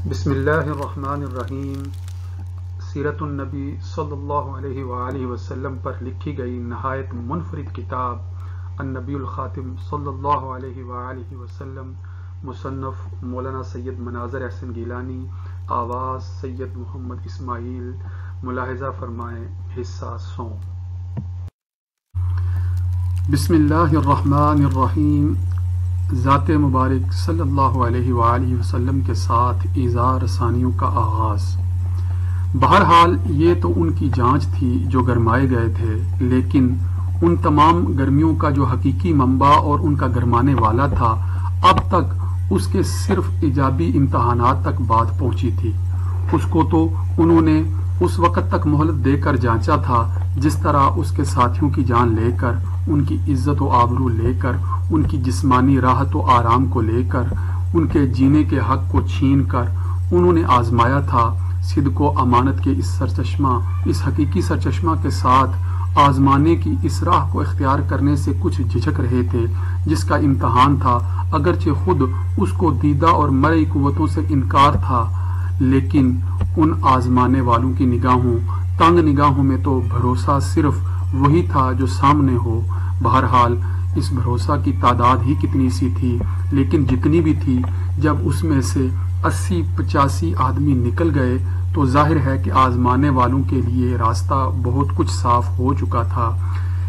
بسم اللہ الرحمن الرحیم۔ سیرت النبی صلی اللہ علیہ وآلہ وسلم پر لکھی گئی نہایت منفرد کتاب النبی الخاتم صلی اللہ علیہ وآلہ وسلم، مصنف مولانا سید مناظر احسن گیلانی، آواز سید محمد اسماعیل۔ ملاحظہ فرمائیں، حصہ سوم۔ بسم اللہ الرحمن الرحیم۔ ذات مبارک صلی اللہ علیہ وآلہ وسلم کے ساتھ ایذا رسانیوں کا آغاز۔ بہرحال یہ تو ان کی جانچ تھی جو گرمائے گئے تھے، لیکن ان تمام گرمیوں کا جو حقیقی منبع اور ان کا گرمانے والا تھا، اب تک اس کے صرف ایجابی امتحانات تک بات پہنچی تھی۔ اس کو تو انہوں نے اس وقت تک مہلت دے کر جانچا تھا جس طرح اس کے ساتھیوں کی جان لے کر، ان کی عزت و آبرو لے کر، ان کی جسمانی راحت و آرام کو لے کر، ان کے جینے کے حق کو چھین کر انہوں نے آزمایا تھا۔ صدق و امانت کے اس حقیقی سرچشمہ کے ساتھ آزمانے کی اس راہ کو اختیار کرنے سے کچھ جھجک رہے تھے، جس کا امتحان تھا، اگرچہ خود اس کو دیدہ اور مرئی قوتوں سے انکار تھا، لیکن ان آزمانے والوں کی نگاہوں، تنگ نگاہوں میں تو بھروسہ صرف وہی تھا جو سامنے ہو۔ بہرحال اس بھروسہ کی تعداد ہی کتنی سی تھی، لیکن جتنی بھی تھی، جب اس میں سے 80-85 آدمی نکل گئے تو ظاہر ہے کہ آزمانے والوں کے لیے راستہ بہت کچھ صاف ہو چکا تھا۔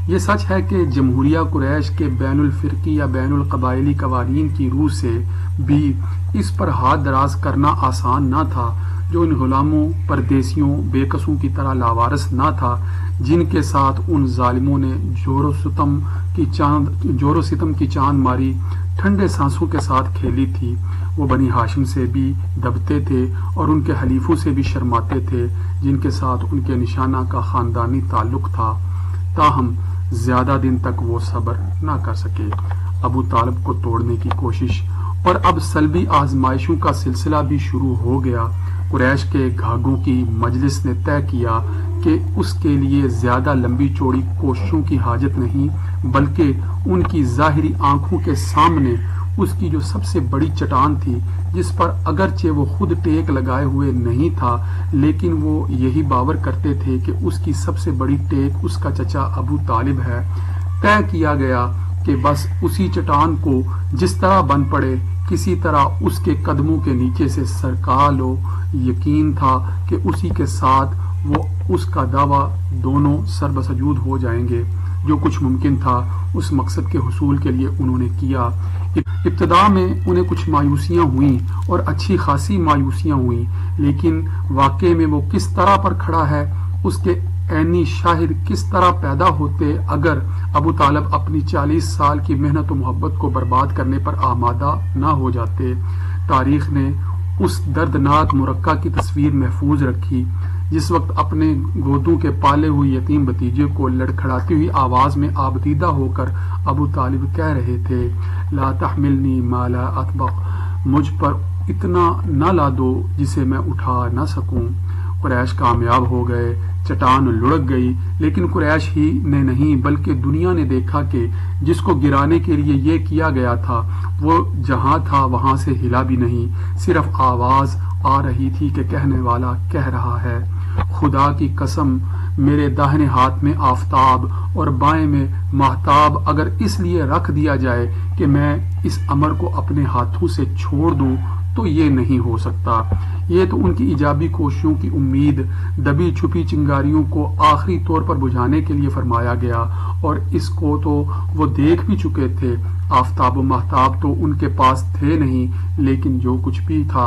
یہ سچ ہے کہ جمہوریہ قریش کے بین الفرقی یا بین القبائلی قوانین کی روح سے بھی اس پر ہاتھ دراز کرنا آسان نہ تھا، جو ان غلاموں، پردیسیوں، بے قصوں کی طرح لاوارث نہ تھا، جن کے ساتھ ان ظالموں نے جور و ستم کی چاند ماری ٹھنڈے سانسوں کے ساتھ کھیلی تھی۔ وہ بنی ہاشم سے بھی دبتے تھے اور ان کے حلیفوں سے بھی شرماتے تھے، جن کے ساتھ ان کے نشانہ کا خاندانی تعلق تھا۔ تاہم زیادہ دن تک وہ صبر نہ کر سکے۔ ابو طالب کو توڑنے کی کوشش اور اب سلبی آزمائشوں کا سلسلہ بھی شروع ہو گیا۔ قریش کے گھاگوں کی مجلس نے طے کیا کہ اس کے لیے زیادہ لمبی چوڑی کوششوں کی حاجت نہیں، بلکہ ان کی ظاہری آنکھوں کے سامنے اس کی جو سب سے بڑی چٹان تھی، جس پر اگرچہ وہ خود ٹیک لگائے ہوئے نہیں تھا، لیکن وہ یہی باور کرتے تھے کہ اس کی سب سے بڑی ٹیک اس کا چچا ابو طالب ہے، طے کیا گیا کہ بس اسی چٹان کو جس طرح بن پڑے کسی طرح اس کے قدموں کے نیچے سے سرکا لو۔ یقین تھا کہ اسی کے ساتھ وہ اس کا دعویٰ دونوں سر بسجود ہو جائیں گے۔ جو کچھ ممکن تھا اس مقصد کے حصول کے لیے انہوں نے کیا۔ ابتدا میں انہیں کچھ مایوسیاں ہوئیں اور اچھی خاصی مایوسیاں ہوئیں، لیکن واقعے میں وہ کس طرح پر کھڑا ہے، اس کے عینی شاہد کس طرح پیدا ہوتے اگر ابو طالب اپنی 40 سال کی محنت و محبت کو برباد کرنے پر آمادہ نہ ہو جاتے۔ تاریخ نے اس دردناک مرقع کی تصویر محفوظ رکھی، جس وقت اپنے گودوں کے پالے ہوئے یتیم بھتیجے کو لڑکھڑاتی ہوئی آواز میں آبدیدہ ہو کر ابو طالب کہہ رہے تھے، لا تحملنی ما لا اطبق، مجھ پر اتنا نہ لا دو جسے میں اٹھا نہ سکوں۔ قریش کامیاب ہو گئے، چٹان لڑک گئی، لیکن قریش ہی نے نہیں بلکہ دنیا نے دیکھا کہ جس کو گرانے کے لیے یہ کیا گیا تھا وہ جہاں تھا وہاں سے ہلا بھی نہیں، صرف آواز آ رہی تھی کہ کہنے والا کہہ رہا ہے، خدا کی قسم میرے داہنے ہاتھ میں آفتاب اور بائیں میں ماہتاب اگر اس لیے رکھ دیا جائے کہ میں اس امر کو اپنے ہاتھوں سے چھوڑ دوں تو یہ نہیں ہو سکتا۔ یہ تو ان کی ایجابی کوششوں کی امید، دبی چھپی چنگاریوں کو آخری طور پر بجھانے کے لیے فرمایا گیا، اور اس کو تو وہ دیکھ بھی چکے تھے۔ آفتاب و ماہتاب تو ان کے پاس تھے نہیں، لیکن جو کچھ بھی تھا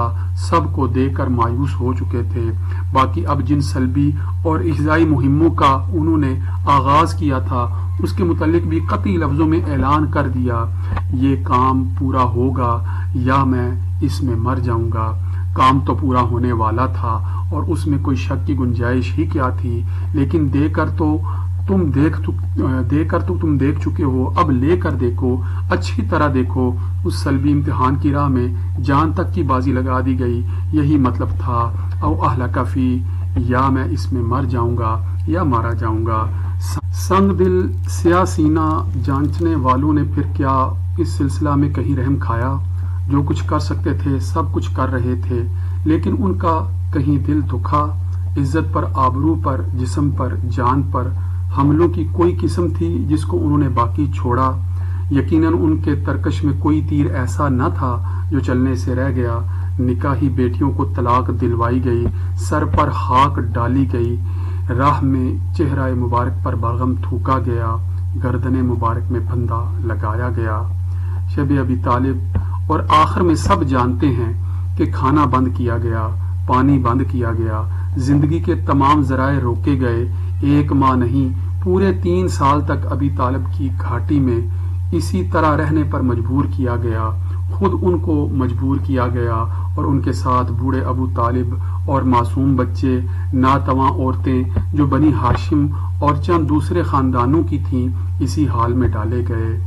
سب کو دیکھ کر مایوس ہو چکے تھے۔ باقی اب جن سلبی اور احزائی مہموں کا انہوں نے آغاز کیا تھا اس کے متعلق بھی قطعی لفظوں میں اعلان کر دیا، یہ کام پورا ہوگا یا میں اس میں مر جاؤں گا۔ کام تو پورا ہونے والا تھا اور اس میں کوئی شک کی گنجائش ہی کیا تھی، لیکن دے کر تو تم دیکھ چکے ہو، اب لے کر دیکھو، اچھی طرح دیکھو۔ اس سلبی امتحان کی راہ میں جان تک کی بازی لگا دی گئی، یہی مطلب تھا، او اہلک فی، یا میں اس میں مر جاؤں گا یا مارا جاؤں گا۔ سنگ دل سیاہ سینہ جانچنے والوں نے پھر کیا اس سلسلہ میں کہیں رحم کھایا؟ جو کچھ کر سکتے تھے سب کچھ کر رہے تھے، لیکن ان کا کہیں دل دکھا، عزت پر، آبرو پر، جسم پر، جان پر حملوں کی کوئی قسم تھی جس کو انہوں نے باقی چھوڑا؟ یقیناً ان کے ترکش میں کوئی تیر ایسا نہ تھا جو چلنے سے رہ گیا۔ نکاحی بیٹیوں کو طلاق دلوائی گئی، سر پر خاک ڈالی گئی، راہ میں چہرہ مبارک پر بلغم تھوکا گیا، گردن مبارک میں پھندا لگایا گیا۔ شب ابی طالب اور آخر میں سب جانتے ہیں کہ کھانا بند کیا گیا، پانی بند کیا گیا، زندگی کے تمام ذرائع روکے گئے۔ 1 ماہ نہیں، پورے 3 سال تک ابی طالب کی گھاٹی میں اسی طرح رہنے پر مجبور کیا گیا۔ خود ان کو مجبور کیا گیا اور ان کے ساتھ بوڑھے ابو طالب اور معصوم بچے، ناتواں عورتیں جو بنی ہاشم اور چند دوسرے خاندانوں کی تھیں، اسی حال میں ڈالے گئے۔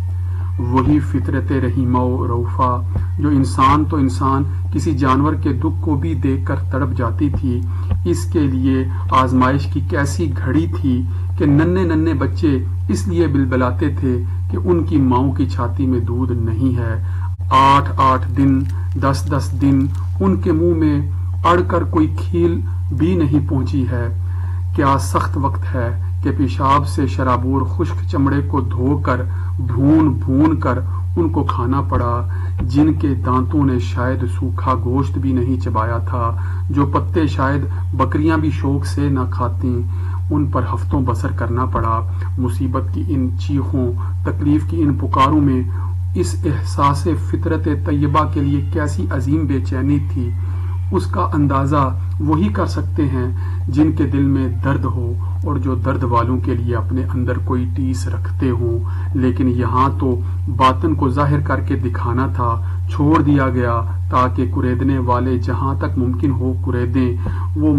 وہی فطرت رحیمہ و رؤوفہ جو انسان تو انسان کسی جانور کے دکھ کو بھی دیکھ کر تڑپ جاتی تھی، اس کے لیے آزمائش کی کیسی گھڑی تھی کہ ننھے بچے اس لیے بلبلاتے تھے کہ ان کی ماؤں کی چھاتی میں دودھ نہیں ہے۔ 8 دن 10 دن ان کے منہ میں اڑ کر کوئی کھیل بھی نہیں پہنچی ہے۔ کیا سخت وقت ہے کہ پیشاب سے شرابور خشک چمڑے کو دھو کر بھون کر ان کو کھانا پڑا، جن کے دانتوں نے شاید سوکھا گوشت بھی نہیں چبایا تھا، جو پتے شاید بکریاں بھی شوق سے نہ کھاتیں، ان پر ہفتوں بسر کرنا پڑا۔ مصیبت کی ان چیخوں، تکلیف کی ان پکاروں میں اس احساس فطرت طیبہ کے لیے کیسی عظیم بے چینی تھی، اس کا اندازہ وہی کر سکتے ہیں جن کے دل میں درد ہو اور جو درد والوں کے لیے اپنے اندر کوئی ٹیس رکھتے ہوں۔ لیکن یہاں تو باطن کو ظاہر کر کے دکھانا تھا، چھوڑ دیا گیا تاکہ کریدنے والے جہاں تک ممکن ہو کریدیں۔ وہ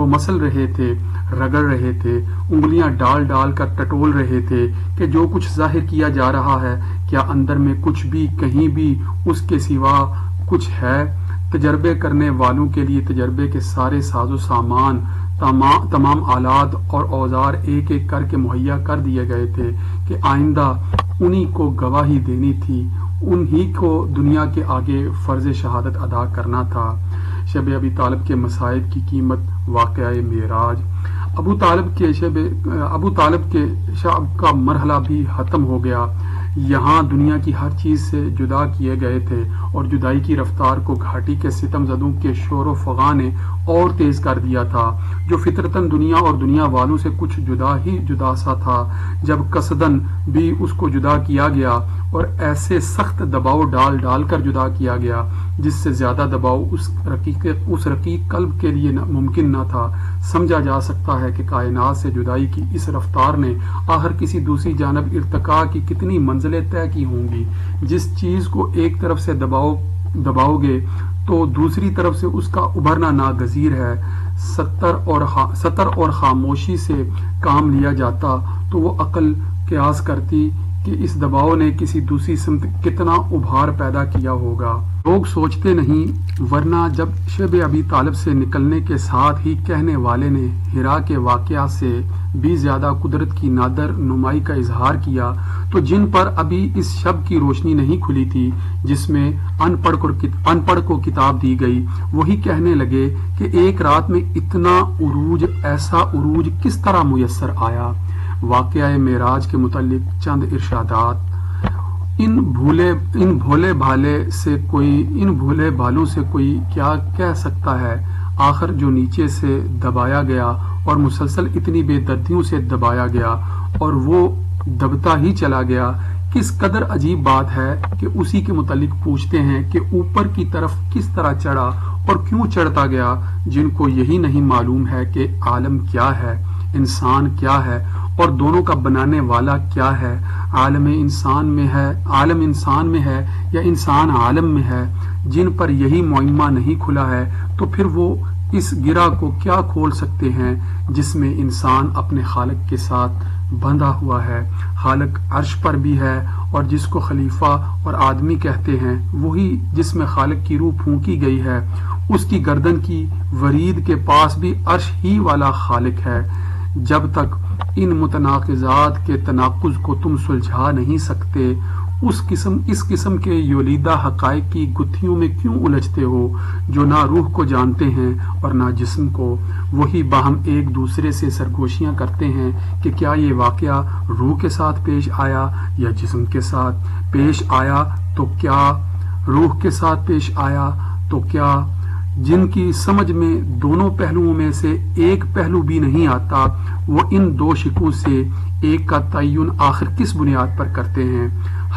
مسل رہے تھے، رگڑ رہے تھے، انگلیاں ڈال کر ٹٹول رہے تھے کہ جو کچھ ظاہر کیا جا رہا ہے کیا اندر میں کچھ بھی کہیں بھی اس کے سوا کچھ ہے؟ تجربے کرنے والوں کے لیے تجربے کے سارے ساز و سامان، تمام آلات اور اوزار ایک ایک کر کے مہیا کر دیے گئے تھے کہ آئندہ انہی کو گواہی دینی تھی، انہی کو دنیا کے آگے فرض شہادت ادا کرنا تھا۔ شب ابی طالب کے مصائب کی قیمت، واقعہ معراج۔ ابو طالب کے شب کا مرحلہ بھی ختم ہو گیا۔ یہاں دنیا کی ہر چیز سے جدا کیے گئے تھے اور جدائی کی رفتار کو گھاٹی کے ستم زدوں کے شور و فغاں نے اور تیز کر دیا تھا، جو فطرتاً دنیا اور دنیا والوں سے کچھ جدا سا تھا۔ جب قصداً بھی اس کو جدا کیا گیا اور ایسے سخت دباؤ ڈال کر جدا کیا گیا جس سے زیادہ دباؤ اس رقیق قلب کے لیے ممکن نہ تھا، سمجھا جا سکتا ہے کہ کائنات سے جدائی کی اس رفتار نے آخر کسی دوسری جانب ارتقاء کی کتنی منزلیں طے کی ہوں گی۔ جس چیز کو ایک طرف سے دباؤ گے تو دوسری طرف سے اس کا ابھرنا ناگزیر ہے۔ ستر اور خاموشی سے کام لیا جاتا تو وہ عقل قیاس کرتی کہ اس دباؤ نے کسی دوسری سمت کتنا ابھار پیدا کیا ہوگا۔ لوگ سوچتے نہیں، ورنہ جب شب ابی طالب سے نکلنے کے ساتھ ہی کہنے والے نے ہرا کے واقعہ سے بھی زیادہ قدرت کی نادر نمائی کا اظہار کیا تو جن پر ابھی اس شب کی روشنی نہیں کھلی تھی جس میں ان پڑھ کو کتاب دی گئی، وہی کہنے لگے کہ ایک رات میں اتنا عروج، ایسا عروج کس طرح میسر آیا۔ واقعہ معراج کے متعلق چند ارشادات۔ ان بھولے بھالوں سے کوئی کیا کہہ سکتا ہے؟ آخر جو نیچے سے دبایا گیا اور مسلسل اتنی بے دردیوں سے دبایا گیا اور وہ دبتا ہی چلا گیا، کس قدر عجیب بات ہے کہ اسی کے متعلق پوچھتے ہیں کہ اوپر کی طرف کس طرح چڑھا اور کیوں چڑھتا گیا، جن کو یہی نہیں معلوم ہے کہ عالم کیا ہے، انسان کیا ہے اور دونوں کا بنانے والا کیا ہے۔ عالم انسان میں ہے یا انسان عالم میں ہے۔ جن پر یہی معمہ نہیں کھلا ہے تو پھر وہ اس گرہ کو کیا کھول سکتے ہیں جس میں انسان اپنے خالق کے ساتھ بندھا ہوا ہے۔ خالق عرش پر بھی ہے اور جس کو خلیفہ اور آدمی کہتے ہیں وہی جس میں خالق کی روح پھونکی گئی ہے، اس کی گردن کی ورید کے پاس بھی عرش ہی والا خالق ہے۔ جب تک ان متناقضات کے تناقض کو تم سلجھا نہیں سکتے اس قسم کے یولیدہ حقائق کی گتھیوں میں کیوں الجھتے ہو جو نہ روح کو جانتے ہیں اور نہ جسم کو؟ وہی باہم ایک دوسرے سے سرگوشیاں کرتے ہیں کہ کیا یہ واقعہ روح کے ساتھ پیش آیا یا جسم کے ساتھ پیش آیا تو کیا روح کے ساتھ پیش آیا تو کیا؟ جن کی سمجھ میں دونوں پہلوؤں میں سے ایک پہلو بھی نہیں آتا، وہ ان دو شکوں سے ایک کا تعین آخر کس بنیاد پر کرتے ہیں؟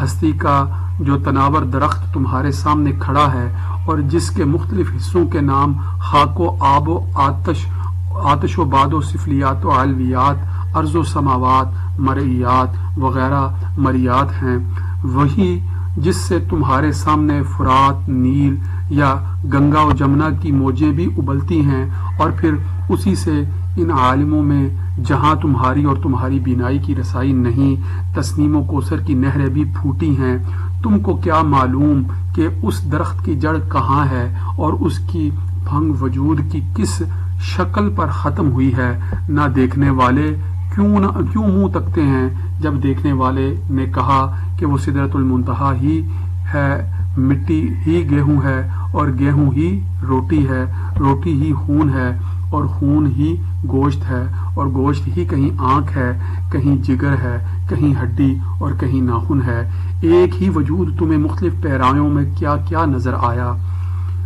ہستی کا جو تناور درخت تمہارے سامنے کھڑا ہے اور جس کے مختلف حصوں کے نام خاک و آب و آتش و باد و سفلیات و علویات، ارض و سماوات، مرئیات وغیرہ مریات ہیں، وہی جس سے تمہارے سامنے فرات، نیل یا گنگا و جمنا کی موجیں بھی ابلتی ہیں، اور پھر اسی سے ان عالموں میں جہاں تمہاری اور تمہاری بینائی کی رسائی نہیں، تسنیم و کوثر کی نہریں بھی پھوٹی ہیں۔ تم کو کیا معلوم کہ اس درخت کی جڑ کہاں ہے اور اس کی پھنگ وجود کی کس شکل پر ختم ہوئی ہے؟ نہ دیکھنے والے کیوں منہ تکتے ہیں جب دیکھنے والے نے کہا کہ وہ سدرۃ المنتہا ہی ہے، مٹی ہی گیہوں ہے اور گیہوں ہی روٹی ہے، روٹی ہی خون ہے اور خون ہی گوشت ہے اور گوشت ہی کہیں آنکھ ہے، کہیں جگر ہے، کہیں ہڈی اور کہیں ناخن ہے۔ ایک ہی وجود تمہیں مختلف پیرایوں میں کیا کیا نظر آیا؟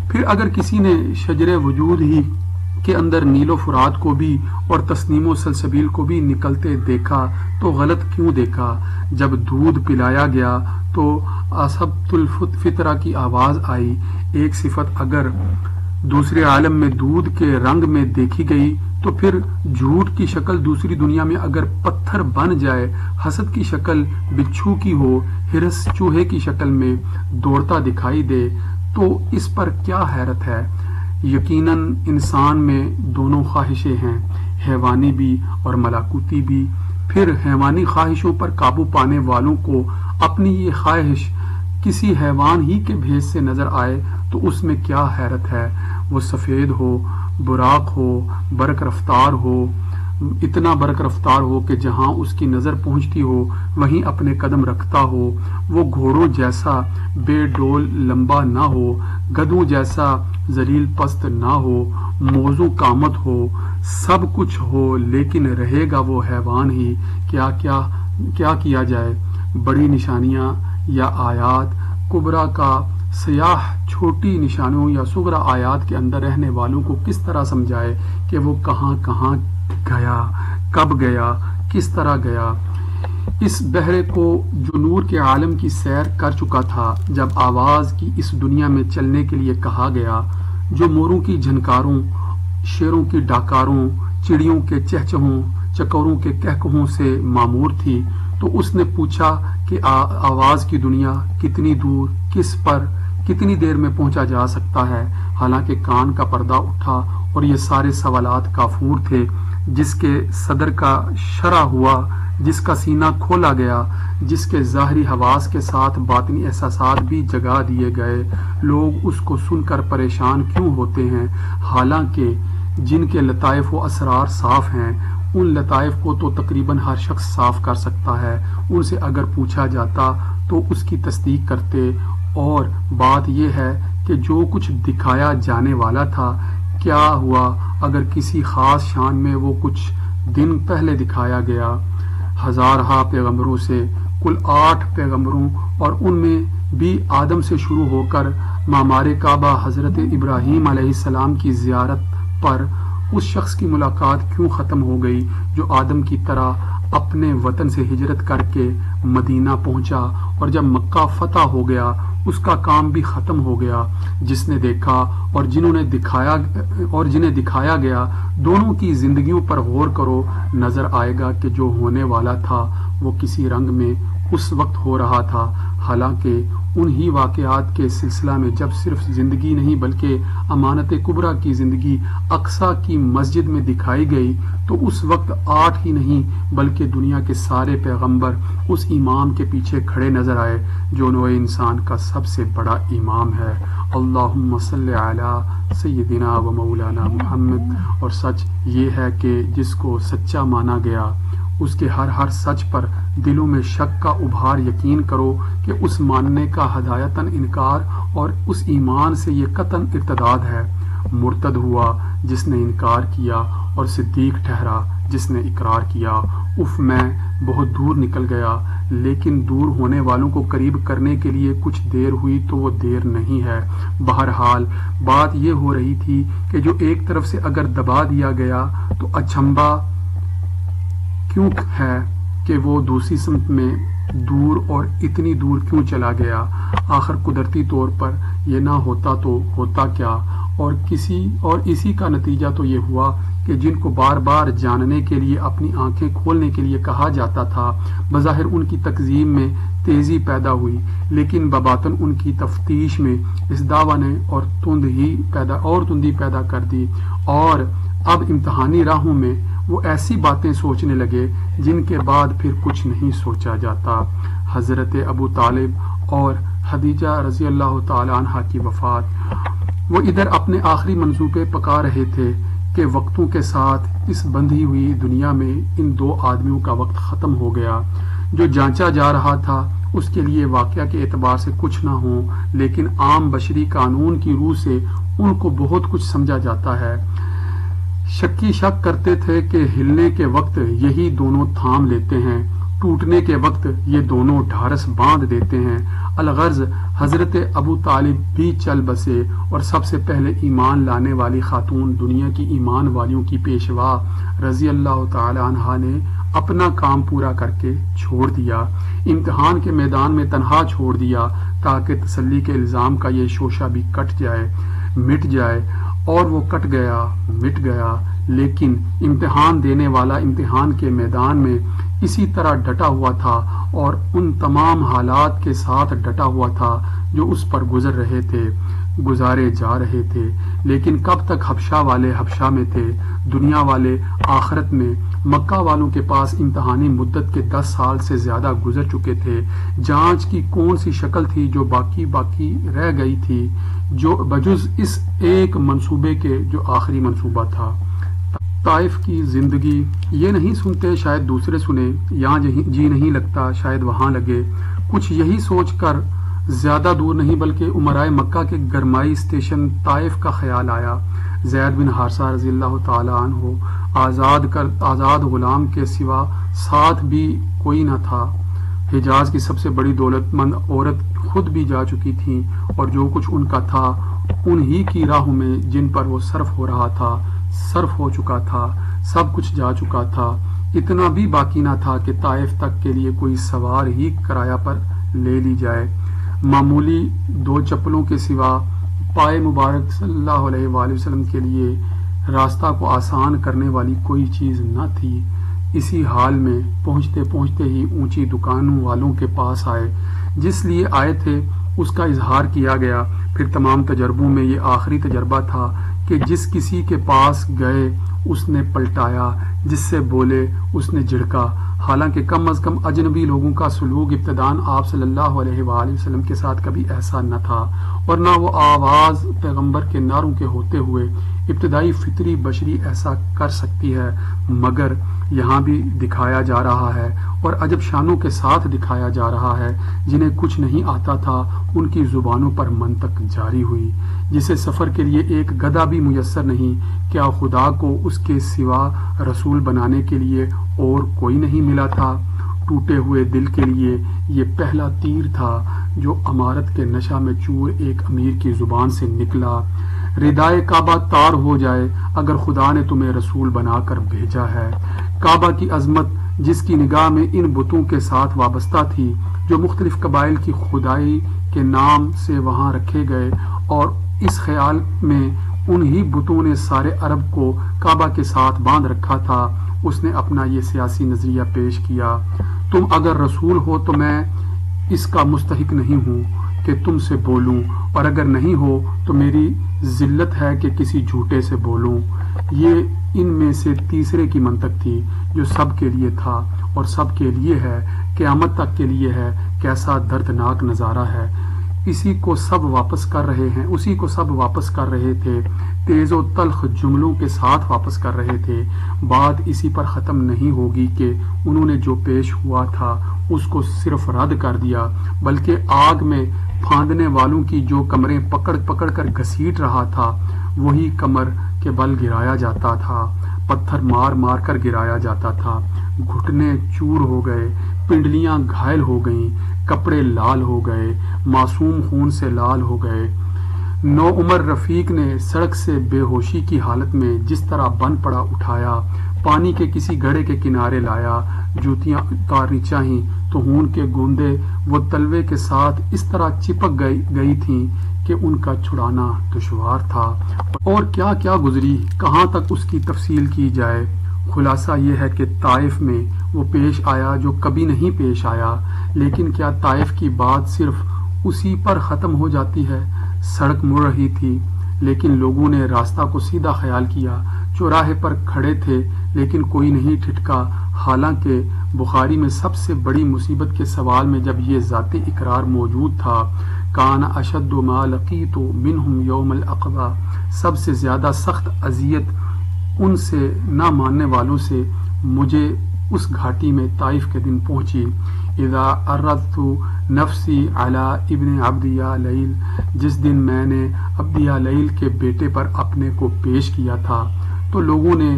پھر اگر کسی نے شجر وجود ہی کے اندر نیل و فرات کو بھی اور تسنیم و سلسبیل کو بھی نکلتے دیکھا تو غلط کیوں دیکھا؟ جب دودھ پلایا گیا تو اصحبت الفطرہ کی آواز آئی۔ ایک صفت اگر دوسرے عالم میں دودھ کے رنگ میں دیکھی گئی تو پھر جھوٹ کی شکل دوسری دنیا میں اگر پتھر بن جائے، حسد کی شکل بچھو کی ہو، ہرس چوہے کی شکل میں دوڑتا دکھائی دے تو اس پر کیا حیرت ہے؟ یقیناً انسان میں دونوں خواہشیں ہیں، حیوانی بھی اور ملاکوتی بھی۔ پھر حیوانی خواہشوں پر قابو پانے والوں کو اپنی یہ خواہش کسی حیوان ہی کے بھیس سے نظر آئے تو اس میں کیا حیرت ہے؟ وہ سفید ہو، براق ہو، برق رفتار ہو، اتنا برق رفتار ہو کہ جہاں اس کی نظر پہنچتی ہو وہیں اپنے قدم رکھتا ہو، وہ گھوڑوں جیسا بے ڈول لمبا نہ ہو، گدھوں جیسا ذلیل پست نہ ہو، موزوں قامت ہو، سب کچھ ہو لیکن رہے گا وہ حیوان ہی۔ کیا کیا جائے؟ بڑی نشانیاں یا آیات کبریٰ کا سیاح چھوٹی نشانیوں یا صغری آیات کے اندر رہنے والوں کو کس طرح سمجھائے کہ وہ کہاں کہاں گیا، کب گیا، کس طرح گیا؟ اس بہرے کو جو نور کے عالم کی سیر کر چکا تھا جب آواز کی اس دنیا میں چلنے کے لیے کہا گیا، جو موروں کی جھنکاروں، شیروں کی ڈاکاروں، چڑیوں کے چہچہوں، چکوروں کے کہکہوں سے معمور تھی، تو اس نے پوچھا کہ آواز کی دنیا کتنی دور، کس پر، کتنی دیر میں پہنچا جا سکتا ہے؟ حالانکہ کان کا پردہ اٹھا اور یہ سارے سوالات کافور تھے، جس کے صدر کا شرح ہوا، جس کا سینہ کھولا گیا، جس کے ظاہری حواس کے ساتھ باطنی احساسات بھی جگا دیے گئے، لوگ اس کو سن کر پریشان کیوں ہوتے ہیں؟ حالانکہ جن کے لطائف و اسرار صاف ہیں، ان لطائف کو تو تقریباً ہر شخص صاف کر سکتا ہے۔ ان سے اگر پوچھا جاتا تو اس کی تصدیق کرتے، اور بات یہ ہے کہ جو کچھ دکھایا جانے والا تھا، کیا ہوا اگر کسی خاص شان میں وہ کچھ دن پہلے دکھایا گیا؟ ہزارہا پیغمبروں سے کل 8 پیغمبروں اور ان میں بھی آدم سے شروع ہو کر معمار کعبہ حضرت ابراہیم علیہ السلام کی زیارت پر اس شخص کی ملاقات کیوں ختم ہو گئی جو آدم کی طرح اپنے وطن سے ہجرت کر کے مدینہ پہنچا، اور جب مکہ فتح ہو گیا اس کا کام بھی ختم ہو گیا؟ جس نے دیکھا اور جنہیں دکھایا گیا، دونوں کی زندگیوں پر غور کرو، نظر آئے گا کہ جو ہونے والا تھا وہ کسی رنگ میں اس وقت ہو رہا تھا، حالانکہ انہی واقعات کے سلسلہ میں جب صرف زندگی نہیں بلکہ امانت کبریٰ کی زندگی اقصیٰ کی مسجد میں دکھائی گئی تو اس وقت 8 ہی نہیں بلکہ دنیا کے سارے پیغمبر اس امام کے پیچھے کھڑے نظر آئے جو نوع انسان کا سب سے بڑا امام ہے۔ اللہم صلی علی سیدنا و مولانا محمد۔ اور سچ یہ ہے کہ جس کو سچا مانا گیا اس کے ہر سچ پر دلوں میں شک کا ابھار یقین کرو کہ اس ماننے کا ہدایتاً انکار اور اس ایمان سے یہ قطعاً ارتداد ہے۔ مرتد ہوا جس نے انکار کیا اور صدیق ٹھہرا جس نے اقرار کیا۔ اف میں بہت دور نکل گیا، لیکن دور ہونے والوں کو قریب کرنے کے لیے کچھ دیر ہوئی تو وہ دیر نہیں ہے۔ بہرحال بات یہ ہو رہی تھی کہ جو ایک طرف سے اگر دبا دیا گیا تو اچنبھا کیوں ہے کہ وہ دوسری سمت میں دور اور اتنی دور کیوں چلا گیا؟ آخر قدرتی طور پر یہ نہ ہوتا تو ہوتا کیا؟ اور اسی کا نتیجہ تو یہ ہوا کہ جن کو بار بار جاننے کے لیے اپنی آنکھیں کھولنے کے لیے کہا جاتا تھا، بظاہر ان کی تکذیب میں تیزی پیدا ہوئی، لیکن بباطن ان کی تفتیش میں اس دعوی نے اور تندی پیدا کر دی، اور اب امتحانی راہوں میں وہ ایسی باتیں سوچنے لگے جن کے بعد پھر کچھ نہیں سوچا جاتا۔ حضرت ابو طالب اور خدیجہ رضی اللہ تعالی عنہا کی وفات۔ وہ ادھر اپنے آخری منصوبے پکا رہے تھے کہ وقتوں کے ساتھ اس بندھی ہوئی دنیا میں ان دو آدمیوں کا وقت ختم ہو گیا۔ جو جانچا جا رہا تھا اس کے لیے واقعہ کے اعتبار سے کچھ نہ ہو، لیکن عام بشری قانون کی روح سے ان کو بہت کچھ سمجھا جاتا ہے۔ شکی شک کرتے تھے کہ ہلنے کے وقت یہی دونوں تھام لیتے ہیں، ٹوٹنے کے وقت یہ دونوں ڈھارس باندھ دیتے ہیں۔ الغرض حضرت ابو طالب بھی چل بسے اور سب سے پہلے ایمان لانے والی خاتون دنیا کی ایمان والیوں کی پیشوا رضی اللہ تعالی عنہا نے اپنا کام پورا کر کے چھوڑ دیا، امتحان کے میدان میں تنہا چھوڑ دیا تاکہ تسلی کے الزام کا یہ شوشہ بھی مٹ جائے، اور وہ کٹ گیا، مٹ گیا، لیکن امتحان دینے والا امتحان کے میدان میں اسی طرح ڈٹا ہوا تھا اور ان تمام حالات کے ساتھ ڈٹا ہوا تھا جو اس پر گزارے جا رہے تھے۔ لیکن کب تک حبشہ والے حبشہ میں تھے، دنیا والے آخرت میں؟ مکہ والوں کے پاس امتحانی مدت کے 10 سال سے زیادہ گزر چکے تھے۔ جانچ کی کون سی شکل تھی جو باقی رہ گئی تھی، جو بجز اس ایک منصوبے کے جو آخری منصوبہ تھا؟ طائف کی زندگی یہ نہیں سنتے شاید دوسرے سنے، یہاں جی نہیں لگتا شاید وہاں لگے، کچھ یہی سوچ کر زیادہ دور نہیں بلکہ امرائے مکہ کے گرمائی اسٹیشن طائف کا خیال آیا۔ زید بن حارثہ رضی اللہ تعالی عنہ آزاد غلام کے سوا ساتھ بھی کوئی نہ تھا۔ حجاز کی سب سے بڑی دولت مند عورت خود بھی جا چکی تھی، اور جو کچھ ان کا تھا انہی کی راہوں میں جن پر وہ صرف ہو رہا تھا صرف ہو چکا تھا، سب کچھ جا چکا تھا۔ اتنا بھی باقی نہ تھا کہ طائف تک کے لیے کوئی سوار ہی کرایہ پر لے لی جائے۔ معمولی 2 چپلوں کے سوا پائے مبارک صلی اللہ علیہ وآلہ وسلم کے لیے راستہ کو آسان کرنے والی کوئی چیز نہ تھی۔ اسی حال میں پہنچتے ہی اونچی دکانوں والوں کے پاس آئے، جس لیے آئے تھے اس کا اظہار کیا گیا۔ پھر تمام تجربوں میں یہ آخری تجربہ تھا کہ جس کسی کے پاس گئے اس نے پلٹایا، جس سے بولے اس نے جھڑکا۔ حالانکہ کم از کم اجنبی لوگوں کا سلوک ابتداً آپ صلی اللہ علیہ وآلہ وسلم کے ساتھ کبھی ایسا نہ تھا، اور نہ وہ آواز پیغمبر کے نعروں کے ہوتے ہوئے ابتدائی فطری بشری ایسا کر سکتی ہے، مگر یہاں بھی دکھایا جا رہا ہے، اور عجب شانوں کے ساتھ دکھایا جا رہا ہے۔ جنہیں کچھ نہیں آتا تھا ان کی زبانوں پر منطق جاری ہوئی۔ جسے سفر کے لیے ایک گدھا بھی میسر نہیں، کیا خدا کو اس کے سوا رسول بنانے کے لیے اور کوئی نہیں ملا تھا؟ ٹوٹے ہوئے دل کے لیے یہ پہلا تیر تھا جو امارت کے نشہ میں چور ایک امیر کی زبان سے نکلا۔ ردائے کعبہ تار ہو جائے اگر خدا نے تمہیں رسول بنا کر بھیجا ہے۔ کعبہ کی عظمت جس کی نگاہ میں ان بتوں کے ساتھ وابستہ تھی جو مختلف قبائل کی خدائی کے نام سے وہاں رکھے گئے، اور اس خیال میں انہی بتوں نے سارے عرب کو کعبہ کے ساتھ باندھ رکھا تھا، اس نے اپنا یہ سیاسی نظریہ پیش کیا۔ تم اگر رسول ہو تو میں اس کا مستحق نہیں ہوں کہ تم سے بولوں، اور اگر نہیں ہو تو میری ذلت ہے کہ کسی جھوٹے سے بولوں۔ یہ ان میں سے تیسرے کی منطق تھی جو سب کے لیے تھا اور سب کے لیے ہے، قیامت تک کے لیے ہے۔ کیسا دردناک نظارہ ہے اسی کو سب واپس کر رہے تھے، تیز و تلخ جملوں کے ساتھ واپس کر رہے تھے۔ بات اسی پر ختم نہیں ہوگی کہ انہوں نے جو پیش ہوا تھا اس کو صرف رد کر دیا، بلکہ آگ میں پھاندنے والوں کی جو کمریں پکڑ پکڑ کر گھسیٹ رہا تھا وہی کمر کے بل گرایا جاتا تھا، پتھر مار مار کر گرایا جاتا تھا، گھٹنے چور ہو گئے، پنڈلیاں گھائل ہو گئیں، کپڑے لال ہو گئے، معصوم خون سے لال ہو گئے۔ نوعمر رفیق نے سڑک سے بے ہوشی کی حالت میں جس طرح بن پڑا اٹھایا، پانی کے کسی گڑھے کے کنارے لایا، جوتیاں اتارنی چاہییں تو خون کے گوندے وہ تلوے کے ساتھ اس طرح چپک گئی تھیں کہ ان کا چھڑانا دشوار تھا۔ اور کیا کیا گزری، کہاں تک اس کی تفصیل کی جائے۔ خلاصہ یہ ہے کہ طائف میں وہ پیش آیا جو کبھی نہیں پیش آیا، لیکن کیا طائف کی بات صرف اسی پر ختم ہو جاتی ہے؟ سڑک مڑ رہی تھی لیکن لوگوں نے راستہ کو سیدھا خیال کیا، چوراہے پر کھڑے تھے لیکن کوئی نہیں ٹھٹکا، حالانکہ بخاری میں سب سے بڑی مصیبت کے سوال میں جب یہ ذاتی اقرار موجود تھا، کان اشد ما لقیت منہم یوم العقبہ، سب سے زیادہ سخت اذیت ان سے نہ ماننے والوں سے مجھے اس گھاٹی میں طائف کے دن پہنچی۔ اذا عرضت نفسی علی ابن عبد یا لیل، جس دن میں نے عبد یا لیل کے بیٹے پر اپنے کو پیش کیا تھا تو لوگوں نے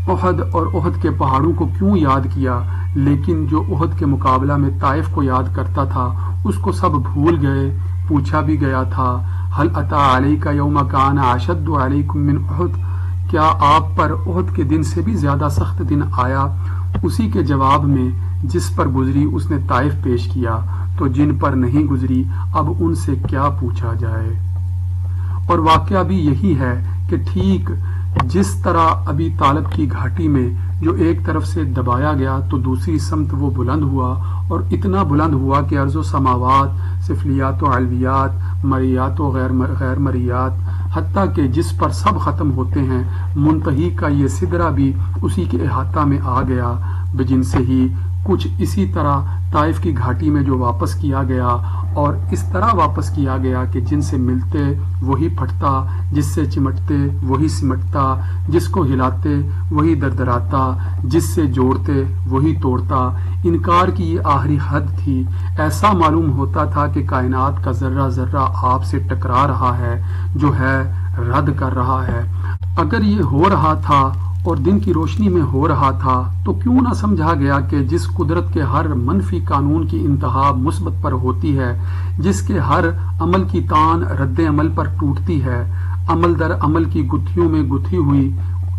احد اور احد کے پہاڑوں کو کیوں یاد کیا، لیکن جو احد کے مقابلہ میں طائف کو یاد کرتا تھا اس کو سب بھول گئے۔ پوچھا بھی گیا تھا، هل اتی علیک یوم کان اشد علیکم من احد، کیا آپ پر احد کے دن سے بھی زیادہ سخت دن آیا؟ اسی کے جواب میں جس پر گزری اس نے طائف پیش کیا، تو جن پر نہیں گزری اب ان سے کیا پوچھا جائے۔ اور واقعہ بھی یہی ہے کہ ٹھیک جس طرح ابی طالب کی گھاٹی میں جو ایک طرف سے دبایا گیا تو دوسری سمت وہ بلند ہوا، اور اتنا بلند ہوا کہ ارض و سماوات، سفلیات و علویات، مریات و غیر مریات، حتیٰ کہ جس پر سب ختم ہوتے ہیں، منتہی کا یہ سدرہ بھی اسی کے احاطہ میں آ گیا۔ بجن سے ہی کچھ اسی طرح طائف کی گھاٹی میں جو واپس کیا گیا، اور اس طرح واپس کیا گیا کہ جن سے ملتے وہی پھٹتا، جس سے چمٹتے وہی سمٹتا، جس کو ہلاتے وہی دردراتا، جس سے جوڑتے وہی توڑتا۔ انکار کی یہ آخری حد تھی، ایسا معلوم ہوتا تھا کہ کائنات کا ذرہ ذرہ آپ سے ٹکرا رہا ہے، جو ہے رد کر رہا ہے۔ اگر یہ ہو رہا تھا اور دن کی روشنی میں ہو رہا تھا تو کیوں نہ سمجھا گیا کہ جس قدرت کے ہر منفی قانون کی انتہا مثبت پر ہوتی ہے، جس کے ہر عمل کی تان رد عمل پر ٹوٹتی ہے، عمل در عمل کی گتھیوں میں گتھی ہوئی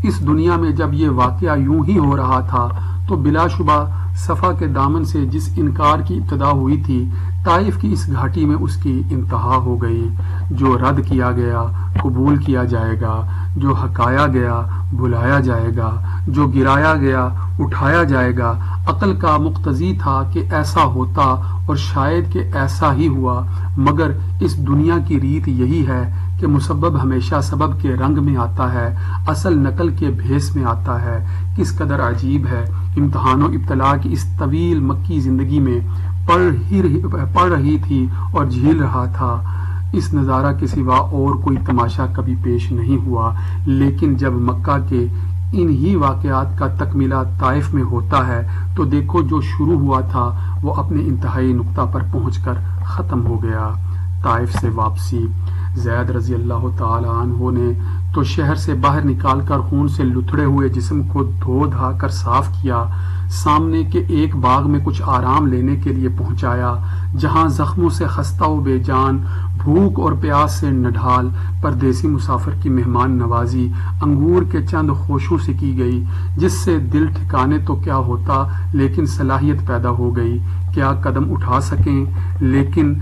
اس دنیا میں جب یہ واقعہ یوں ہی ہو رہا تھا تو بلا شبہ صفا کے دامن سے جس انکار کی ابتدا ہوئی تھی، طائف کی اس گھاٹی میں اس کی انتہا ہو گئی۔ جو رد کیا گیا قبول کیا جائے گا، جو ہکایا گیا بلایا جائے گا، جو گرایا گیا اٹھایا جائے گا۔ عقل کا مقتضی تھا کہ ایسا ہوتا، اور شاید کہ ایسا ہی ہوا، مگر اس دنیا کی ریت یہی ہے کہ مسبب ہمیشہ سبب کے رنگ میں آتا ہے، اصل نقل کے بھیس میں آتا ہے۔ کس قدر عجیب ہے، امتحان و ابتلا کی اس طویل مکی زندگی میں پڑھ رہی تھی اور جھیل رہا تھا۔ اس نظارہ کے سوا اور کوئی تماشا کبھی پیش نہیں ہوا، لیکن جب مکہ کے انہی واقعات کا تکملہ طائف میں ہوتا ہے تو دیکھو جو شروع ہوا تھا وہ اپنے انتہائی نقطہ پر پہنچ کر ختم ہو گیا۔ طائف سے واپسی، زید رضی اللہ تعالی عنہ نے تو شہر سے باہر نکال کر خون سے لتھڑے ہوئے جسم کو دھو دھا کر صاف کیا، سامنے کے ایک باغ میں کچھ آرام لینے کے لیے پہنچایا، جہاں زخموں سے خستہ و بے جان، بھوک اور پیاس سے نڈھال پردیسی مسافر کی مہمان نوازی انگور کے چند خوشوں سے کی گئی، جس سے دل ٹھکانے تو کیا ہوتا لیکن صلاحیت پیدا ہو گئی، کیا قدم اٹھا سکیں، لیکن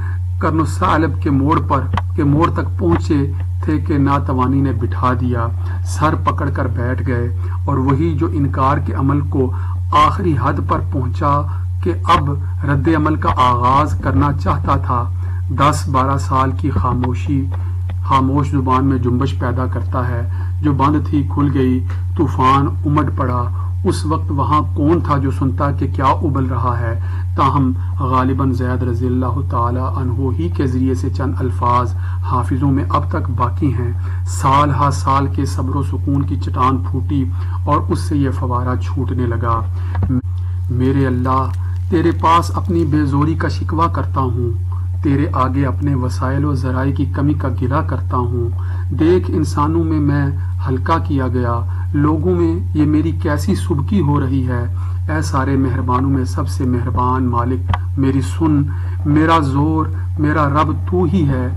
کرن ثعلب کے موڑ تک پہنچے تھے کہ ناتوانی نے بٹھا دیا، سر پکڑ کر بیٹھ گئے، اور وہی جو انکار کے عمل کو آخری حد پر پہنچا کہ اب رد عمل کا آغاز کرنا چاہتا تھا، 10-12 سال کی خاموش زبان میں جنبش پیدا کرتا ہے، جو بند تھی کھل گئی، طوفان امڈ پڑا۔ اس وقت وہاں کون تھا جو سنتا کہ کیا ابل رہا ہے؟ تاہم غالباً زید رضی اللہ تعالی عنہ ہی کے ذریعے سے چند الفاظ حافظوں میں اب تک باقی ہیں۔ سال ہا سال کے صبر و سکون کی چٹان پھوٹی اور اس سے یہ فوارہ چھوٹنے لگا۔ میرے اللہ، تیرے پاس اپنی بے زوری کا شکوہ کرتا ہوں، تیرے آگے اپنے وسائل و ذرائع کی کمی کا گلہ کرتا ہوں۔ دیکھ انسانوں میں ہلکا کیا گیا، لوگوں میں یہ میری کیسی سبکی ہو رہی ہے۔ اے سارے مہربانوں میں سب سے مہربان مالک، میری سن، میرا زور، میرا رب تو ہی ہے۔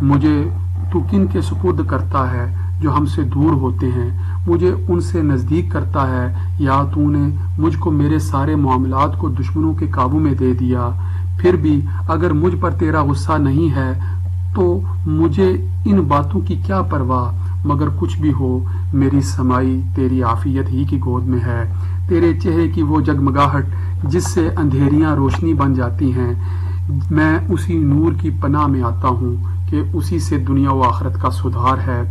مجھے تو کن کے سپرد کرتا ہے جو ہم سے دور ہوتے ہیں، مجھے ان سے نزدیک کرتا ہے، یا تو نے مجھ کو میرے سارے معاملات کو دشمنوں کے قابو میں دے دیا۔ پھر بھی اگر مجھ پر تیرا غصہ نہیں ہے تو مجھے ان باتوں کی کیا پرواہ، مگر کچھ بھی ہو میری سمائی تیری عافیت ہی کی گود میں ہے۔ تیرے چہرے کی وہ جگمگاہٹ جس سے اندھیریاں روشنی بن جاتی ہیں، میں اسی نور کی پناہ میں آتا ہوں کہ اسی سے دنیا و آخرت کا سدھار ہے۔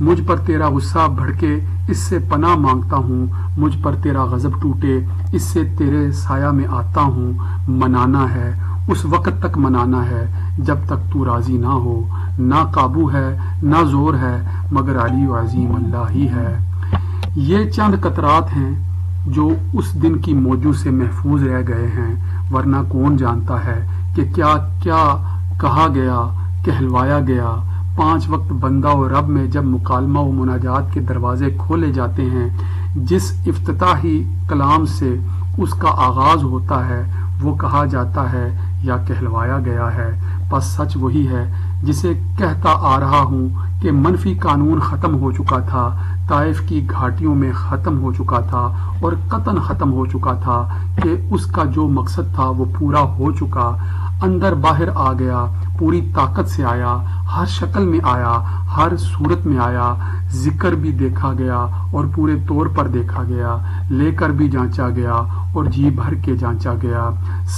مجھ پر تیرا غصہ بھڑکے اس سے پناہ مانگتا ہوں، مجھ پر تیرا غضب ٹوٹے اس سے تیرے سایہ میں آتا ہوں۔ منانا ہے، اس وقت تک منانا ہے جب تک تو راضی نہ ہو۔ نہ قابو ہے نہ زور ہے مگر علی و عظیم اللہ ہی ہے۔ یہ چند قطرات ہیں جو اس دن کی موجوں سے محفوظ رہ گئے ہیں، ورنہ کون جانتا ہے کہ کیا کیا کہا گیا، کہلوایا گیا۔ 5 وقت بندہ و رب میں جب مکالمہ و مناجات کے دروازے کھولے جاتے ہیں، جس افتتاحی کلام سے اس کا آغاز ہوتا ہے وہ کہا جاتا ہے یا کہلوایا گیا ہے، پس سچ وہی ہے جسے کہتا آ رہا ہوں کہ منفی قانون ختم ہو چکا تھا، طائف کی گھاٹیوں میں ختم ہو چکا تھا اور قطعاً ختم ہو چکا تھا کہ اس کا جو مقصد تھا وہ پورا ہو چکا، اندر باہر آ گیا، پوری طاقت سے آیا، ہر شکل میں آیا، ہر صورت میں آیا، ذکر بھی دیکھا گیا اور پورے طور پر دیکھا گیا، لے کر بھی جانچا گیا اور جی بھر کے جانچا گیا۔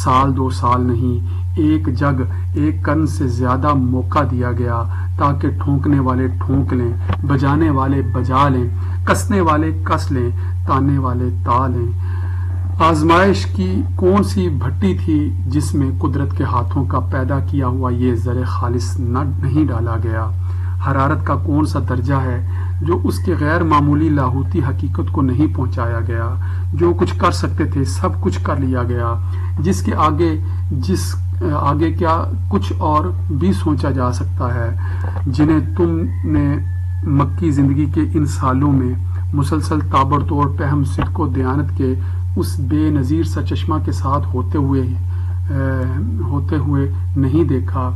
سال 2 سال نہیں، ایک جگ ایک قرن سے زیادہ موقع دیا گیا تاکہ ٹھونکنے والے ٹھونک لیں، بجانے والے بجا لیں، کسنے والے کس لیں، تانے والے تا لیں۔ آزمائش کی کون سی بھٹی تھی جس میں قدرت کے ہاتھوں کا پیدا کیا ہوا یہ زر خالص نہیں ڈالا گیا؟ حرارت کا کون سا درجہ ہے جو اس کے غیر معمولی لاہوتی حقیقت کو نہیں پہنچایا گیا؟ جو کچھ کر سکتے تھے سب کچھ کر لیا گیا، جس کے آگے کیا کچھ اور بھی سوچا جا سکتا ہے؟ جنہیں تم نے مکی زندگی کے ان سالوں میں مسلسل تابڑتوڑ فہم، صدق و دیانت کے اس بے نظیر سا چشمہ کے ساتھ ہوتے ہوئے نہیں دیکھا۔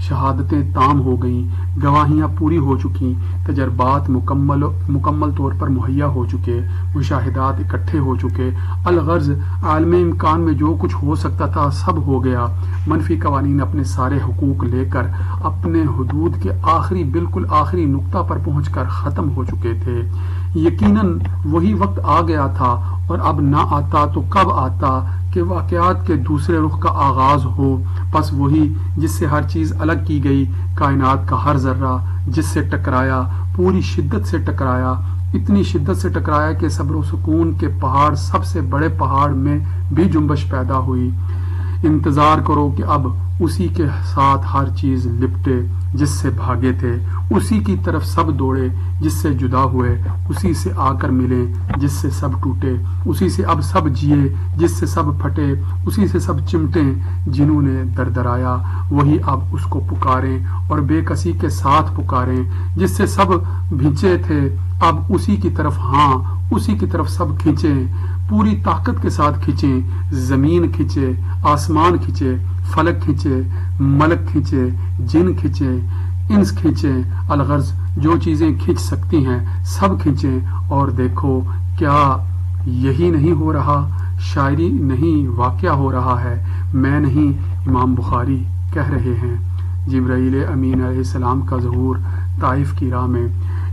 شہادتیں تام ہو گئیں، گواہیاں پوری ہو چکیں، تجربات مکمل طور پر مہیا ہو چکے، مشاہدات اکٹھے ہو چکے، الغرض عالم امکان میں جو کچھ ہو سکتا تھا سب ہو گیا۔ منفی قوانین اپنے سارے حقوق لے کر اپنے حدود کے بالکل آخری نقطہ پر پہنچ کر ختم ہو چکے تھے۔ یقیناً وہی وقت آ گیا تھا، اور اب نہ آتا تو کب آتا کہ واقعات کے دوسرے رخ کا آغاز ہو۔ پس وہی جس سے ہر چیز الگ کی گئی، کائنات کا ہر ذرہ جس سے ٹکرایا، پوری شدت سے ٹکرایا، اتنی شدت سے ٹکرایا کہ صبر و سکون کے پہاڑ، سب سے بڑے پہاڑ میں بھی جنبش پیدا ہوئی۔ انتظار کرو کہ اب اسی کے ساتھ ہر چیز لپٹے جس سے بھاگے تھے، اسی کی طرف سب دوڑے جس سے جدا ہوئے، اسی سے آ کر ملیں جس سے سب ٹوٹے، اسی سے اب سب جیے جس سے سب پھٹے، اسی سے سب چمٹیں جنہوں نے دردرایا، وہی اب اس کو پکاریں اور بے کسی کے ساتھ پکاریں جس سے سب بھیجے تھے، اب اسی کی طرف، ہاں اسی کی طرف سب کھینچیں، پوری طاقت کے ساتھ کھینچیں، زمین کھینچے، آسمان کھینچے، فلک کھینچے، ملک کھینچے، جن کھینچے، انس کھینچیں، الغرض جو چیزیں کھینچ سکتی ہیں سب کھینچیں، اور دیکھو کیا یہی نہیں ہو رہا؟ شاعری نہیں واقعہ ہو رہا ہے، میں نہیں امام بخاری کہہ رہے ہیں۔ جبرائیل امین علیہ السلام کا ظہور طائف کی راہ میں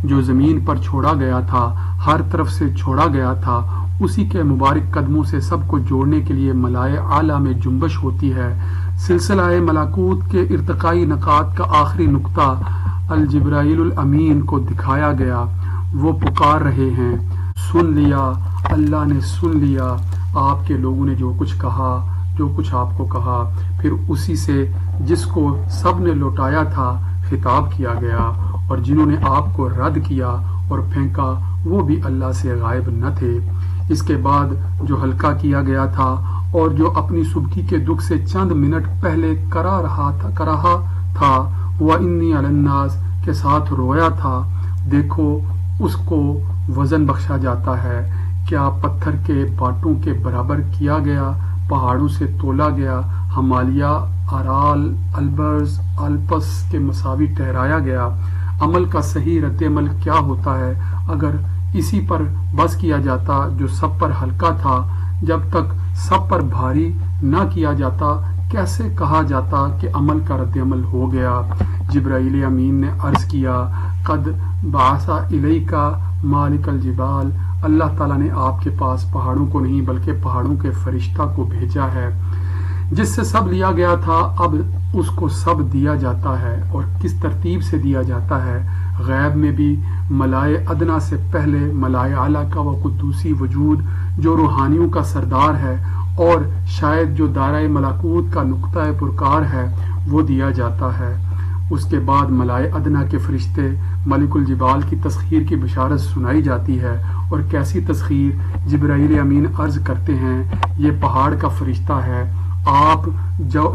جو زمین پر چھوڑا گیا تھا، ہر طرف سے چھوڑا گیا تھا، اسی کے مبارک قدموں سے سب کو جوڑنے کے لیے ملائے اعلیٰ میں جنبش ہوتی ہے۔ سلسلہ ملکوت کے ارتقائی نقاط کا آخری نقطہ الجبرائیل الامین کو دکھایا گیا، وہ پکار رہے ہیں، سن لیا، اللہ نے سن لیا، آپ کے لوگوں نے جو کچھ کہا، جو کچھ آپ کو کہا، پھر اسی سے جس کو سب نے لوٹایا تھا خطاب کیا گیا، اور جنہوں نے آپ کو رد کیا اور پھینکا وہ بھی اللہ سے غائب نہ تھے۔ اس کے بعد جو ہلکا کیا گیا تھا اور جو اپنی سبکی کے دکھ سے چند منٹ پہلے کرا رہا تھا وَإِنِّي عَلَى النَّاسِ کے ساتھ رویا تھا، دیکھو اس کو وزن بخشا جاتا ہے، کیا پتھر کے باٹوں کے برابر کیا گیا، پہاڑوں سے تولا گیا، ہمالیہ، آرال، البرز، الپس کے مساوی ٹھہرایا گیا۔ عمل کا صحیح رد عمل کیا ہوتا ہے؟ اگر اسی پر بس کیا جاتا جو سب پر ہلکا تھا، جب تک سب پر بھاری نہ کیا جاتا کیسے کہا جاتا کہ عمل کا رد عمل ہو گیا؟ جبرائیل امین نے عرض کیا، قد بعث الیک مالک الجبال، اللہ تعالیٰ نے آپ کے پاس پہاڑوں کو نہیں بلکہ پہاڑوں کے فرشتہ کو بھیجا ہے۔ جس سے سب لیا گیا تھا اب اس کو سب دیا جاتا ہے، اور کس ترتیب سے دیا جاتا ہے۔ غیب میں بھی ملائے ادنا سے پہلے ملائے اعلیٰ کا وہ قدوسی وجود جو روحانیوں کا سردار ہے، اور شاید جو دائرہ ملکوت کا نقطہ پرکار ہے، وہ دیا جاتا ہے۔ اس کے بعد ملائے ادنا کے فرشتے ملک الجبال کی تسخیر کی بشارت سنائی جاتی ہے، اور کیسی تسخیر؟ جبرائیل امین عرض کرتے ہیں، یہ پہاڑ کا فرشتہ ہے، آپ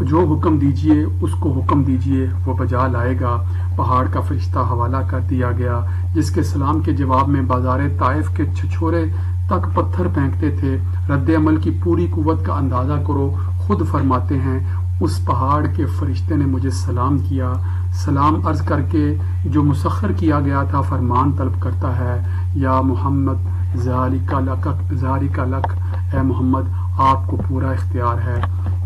جو حکم دیجئے اس کو حکم دیجئے وہ بجا لائے گا۔ پہاڑ کا فرشتہ حوالہ کر دیا گیا، جس کے سلام کے جواب میں بازار طائف کے چھچھورے تک پتھر پھینکتے تھے۔ رد عمل کی پوری قوت کا اندازہ کرو، خود فرماتے ہیں اس پہاڑ کے فرشتے نے مجھے سلام کیا، سلام عرض کر کے جو مسخر کیا گیا تھا فرمان طلب کرتا ہے، یا محمد ذالک لک، اے محمد آپ کو پورا اختیار ہے۔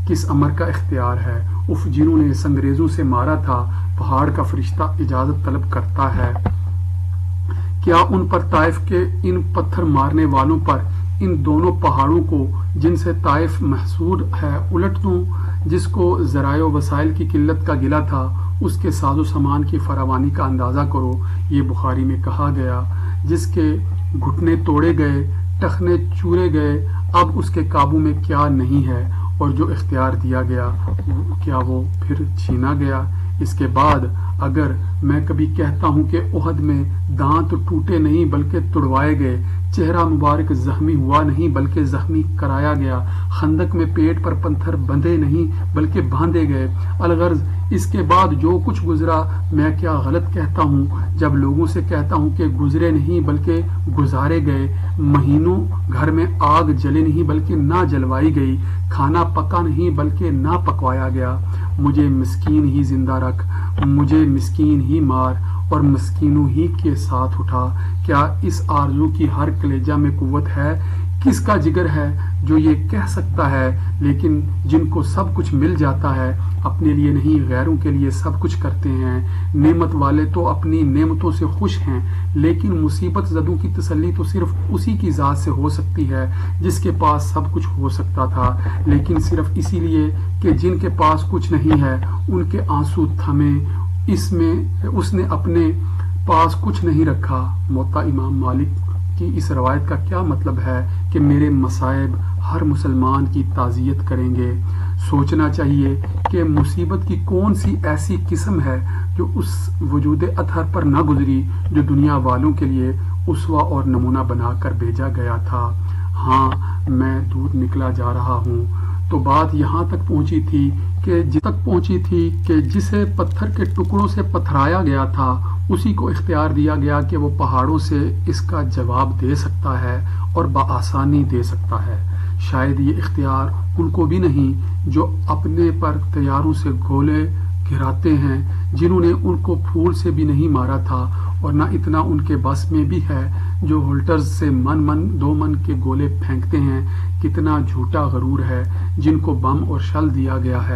کس امر کا اختیار ہے؟ اف جنہوں نے سنگریزوں سے مارا تھا، پہاڑ کا فرشتہ اجازت طلب کرتا ہے، کیا ان پر طائف کے ان پتھر مارنے والوں پر ان دونوں پہاڑوں کو جن سے طائف محصور ہے الٹ دوں؟ جس کو ذرائع و وسائل کی قلت کا گلہ تھا اس کے ساز و سامان کی فراوانی کا اندازہ کرو۔ یہ بخاری میں کہا گیا، جس کے گھٹنے توڑے گئے، ٹخنے چورے گئے، اب اس کے قابو میں کیا نہیں ہے، اور جو اختیار دیا گیا کیا وہ پھر چھینا گیا؟ اس کے بعد اگر میں کبھی کہتا ہوں کہ احد میں دانت ٹوٹے نہیں بلکہ تڑوائے گئے، چہرہ مبارک زخمی ہوا نہیں بلکہ زخمی کرایا گیا، خندق میں پیٹ پر پتھر بندھے نہیں بلکہ باندھے گئے، الغرض اس کے بعد جو کچھ گزرا میں کیا غلط کہتا ہوں جب لوگوں سے کہتا ہوں کہ گزرے نہیں بلکہ گزارے گئے، مہینوں گھر میں آگ جلے نہیں بلکہ نہ جلوائی گئی، کھانا پکا نہیں بلکہ نہ پکوایا گیا، مجھے مسکین ہی زندہ رکھ، مجھے مسکین ہی مار، اور مسکینوں ہی کے ساتھ اٹھا۔ کیا اس آرزو کی ہر کلیجہ میں قوت ہے؟ کس کا جگر ہے جو یہ کہہ سکتا ہے؟ لیکن جن کو سب کچھ مل جاتا ہے اپنے لیے نہیں غیروں کے لیے سب کچھ کرتے ہیں۔ نعمت والے تو اپنی نعمتوں سے خوش ہیں، لیکن مصیبت زدوں کی تسلی تو صرف اسی کی ذات سے ہو سکتی ہے جس کے پاس سب کچھ ہو سکتا تھا، لیکن صرف اسی لیے کہ جن کے پاس کچھ نہیں ہے ان کے آنسو تھمے، اس نے اپنے پاس کچھ نہیں رکھا۔ موطا امام مالک کی اس روایت کا کیا مطلب ہے کہ میرے مصائب ہر مسلمان کی تعزیت کریں گے؟ سوچنا چاہیے کہ مصیبت کی کون سی ایسی قسم ہے جو اس وجود اطہر پر نہ گزری جو دنیا والوں کے لیے اسوہ اور نمونہ بنا کر بھیجا گیا تھا۔ ہاں میں دور نکلا جا رہا ہوں تو بات یہاں تک پہنچی تھی کہ جسے پتھر کے ٹکڑوں سے پتھرایا گیا تھا اسی کو اختیار دیا گیا کہ وہ پہاڑوں سے اس کا جواب دے سکتا ہے اور بآسانی دے سکتا ہے۔ شاید یہ اختیار ان کو بھی نہیں جو اپنے پر طیاروں سے گولے گراتے ہیں، جنہوں نے ان کو پھول سے بھی نہیں مارا تھا، اور نہ اتنا ان کے بس میں بھی ہے جو ہولٹرز سے من 2 من کے گولے پھینکتے ہیں۔ کتنا جھوٹا غرور ہے جن کو بم اور شل دیا گیا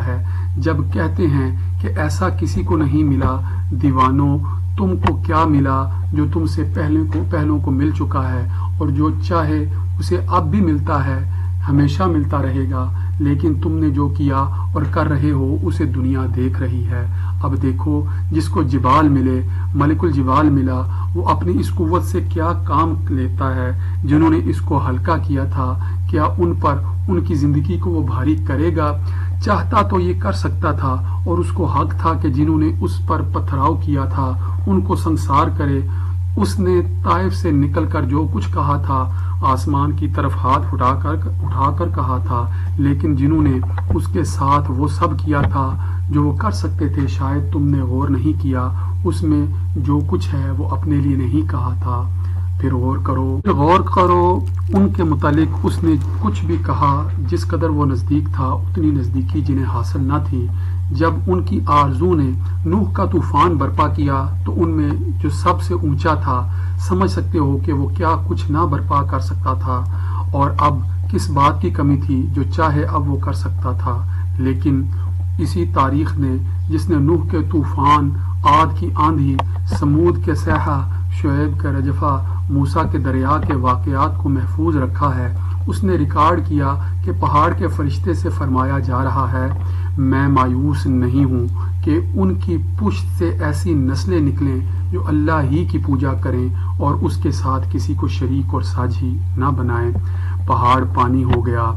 ہے جب کہتے ہیں کہ ایسا کسی کو نہیں ملا۔ دیوانوں، تم کو کیا ملا جو تم سے پہلوں کو مل چکا ہے، اور جو چاہے اسے اب بھی ملتا ہے، ہمیشہ ملتا رہے گا، لیکن تم نے جو کیا اور کر رہے ہو اسے دنیا دیکھ رہی ہے۔ اب دیکھو جس کو جبال ملے، ملک الجبال ملا، وہ اپنی اس قوت سے کیا کام لیتا ہے۔ جنہوں نے اس کو ہلکا کیا تھا کیا ان پر ان کی زندگی کو وہ بھاری کرے گا؟ چاہتا تو یہ کر سکتا تھا، اور اس کو حق تھا کہ جنہوں نے اس پر پتھراؤ کیا تھا ان کو سنسار کرے۔ اس نے طائف سے نکل کر جو کچھ کہا تھا آسمان کی طرف ہاتھ اٹھا کر کہا تھا، لیکن جنہوں نے اس کے ساتھ وہ سب کیا تھا جو وہ کر سکتے تھے، شاید تم نے غور نہیں کیا، اس میں جو کچھ ہے وہ اپنے لیے نہیں کہا تھا۔ پھر غور کرو ان کے متعلق اس نے کچھ بھی کہا جس قدر وہ نزدیک تھا اتنی نزدیکی جنہیں حاصل نہ تھی۔ جب ان کی آرزو نے نوح کا طوفان برپا کیا تو ان میں جو سب سے اونچا تھا، سمجھ سکتے ہو کہ وہ کیا کچھ نہ برپا کر سکتا تھا، اور اب کس بات کی کمی تھی جو چاہے اب وہ کر سکتا تھا۔ لیکن اسی تاریخ نے جس نے نوح کے طوفان، عاد کی آندھی، سمود کے صیحہ، شعیب کے رجفہ، موسیٰ کے دریا کے واقعات کو محفوظ رکھا ہے، اس نے ریکارڈ کیا کہ پہاڑ کے فرشتے سے فرمایا جا رہا ہے، میں مایوس نہیں ہوں کہ ان کی پشت سے ایسی نسلیں نکلیں جو اللہ ہی کی پوجا کریں اور اس کے ساتھ کسی کو شریک اور ساجھی نہ بنائیں۔ پہاڑ پانی ہو گیا،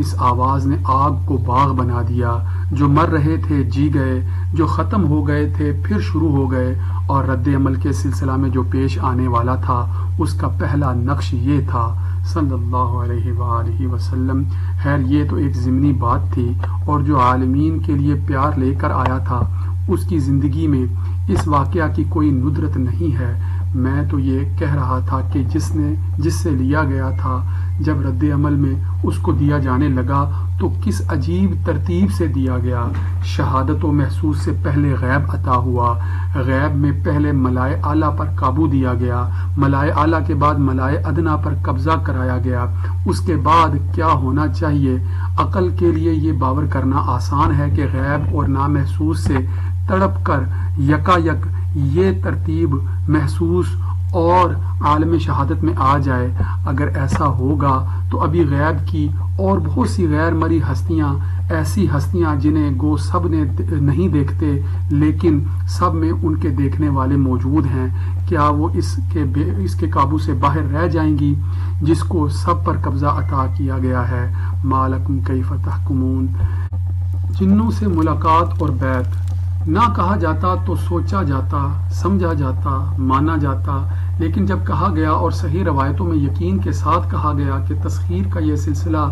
اس آواز نے آگ کو باغ بنا دیا، جو مر رہے تھے جی گئے، جو ختم ہو گئے تھے پھر شروع ہو گئے، اور رد عمل کے سلسلہ میں جو پیش آنے والا تھا اس کا پہلا نقش یہ تھا صلی اللہ علیہ وآلہ وسلم۔ خیر یہ تو ایک ضمنی بات تھی، اور جو عالمین کے لیے پیار لے کر آیا تھا اس کی زندگی میں اس واقعہ کی کوئی ندرت نہیں ہے۔ میں تو یہ کہہ رہا تھا کہ جس سے لیا گیا تھا، جب رد عمل میں اس کو دیا جانے لگا تو کس عجیب ترتیب سے دیا گیا۔ شہادت و محسوس سے پہلے غیب عطا ہوا، غیب میں پہلے ملائے اعلیٰ پر قابو دیا گیا، ملائے اعلیٰ کے بعد ملائے ادنا پر قبضہ کرایا گیا، اس کے بعد کیا ہونا چاہیے؟ عقل کے لیے یہ باور کرنا آسان ہے کہ غیب اور نامحسوس سے تڑپ کر یکا یک یہ ترتیب محسوس اور عالم شہادت میں آ جائے۔ اگر ایسا ہوگا تو ابھی غیب کی اور بہت سی غیر مری ہستیاں، ایسی ہستیاں جنہیں گو سب نے نہیں دیکھتے لیکن سب میں ان کے دیکھنے والے موجود ہیں، کیا وہ اس کے قابو سے باہر رہ جائیں گی جس کو سب پر قبضہ عطا کیا گیا ہے؟ ما لکم کیف تحکمون۔ جنوں سے ملاقات اور بیعت نہ کہا جاتا تو سوچا جاتا، سمجھا جاتا، مانا جاتا، لیکن جب کہا گیا اور صحیح روایتوں میں یقین کے ساتھ کہا گیا کہ تسخیر کا یہ سلسلہ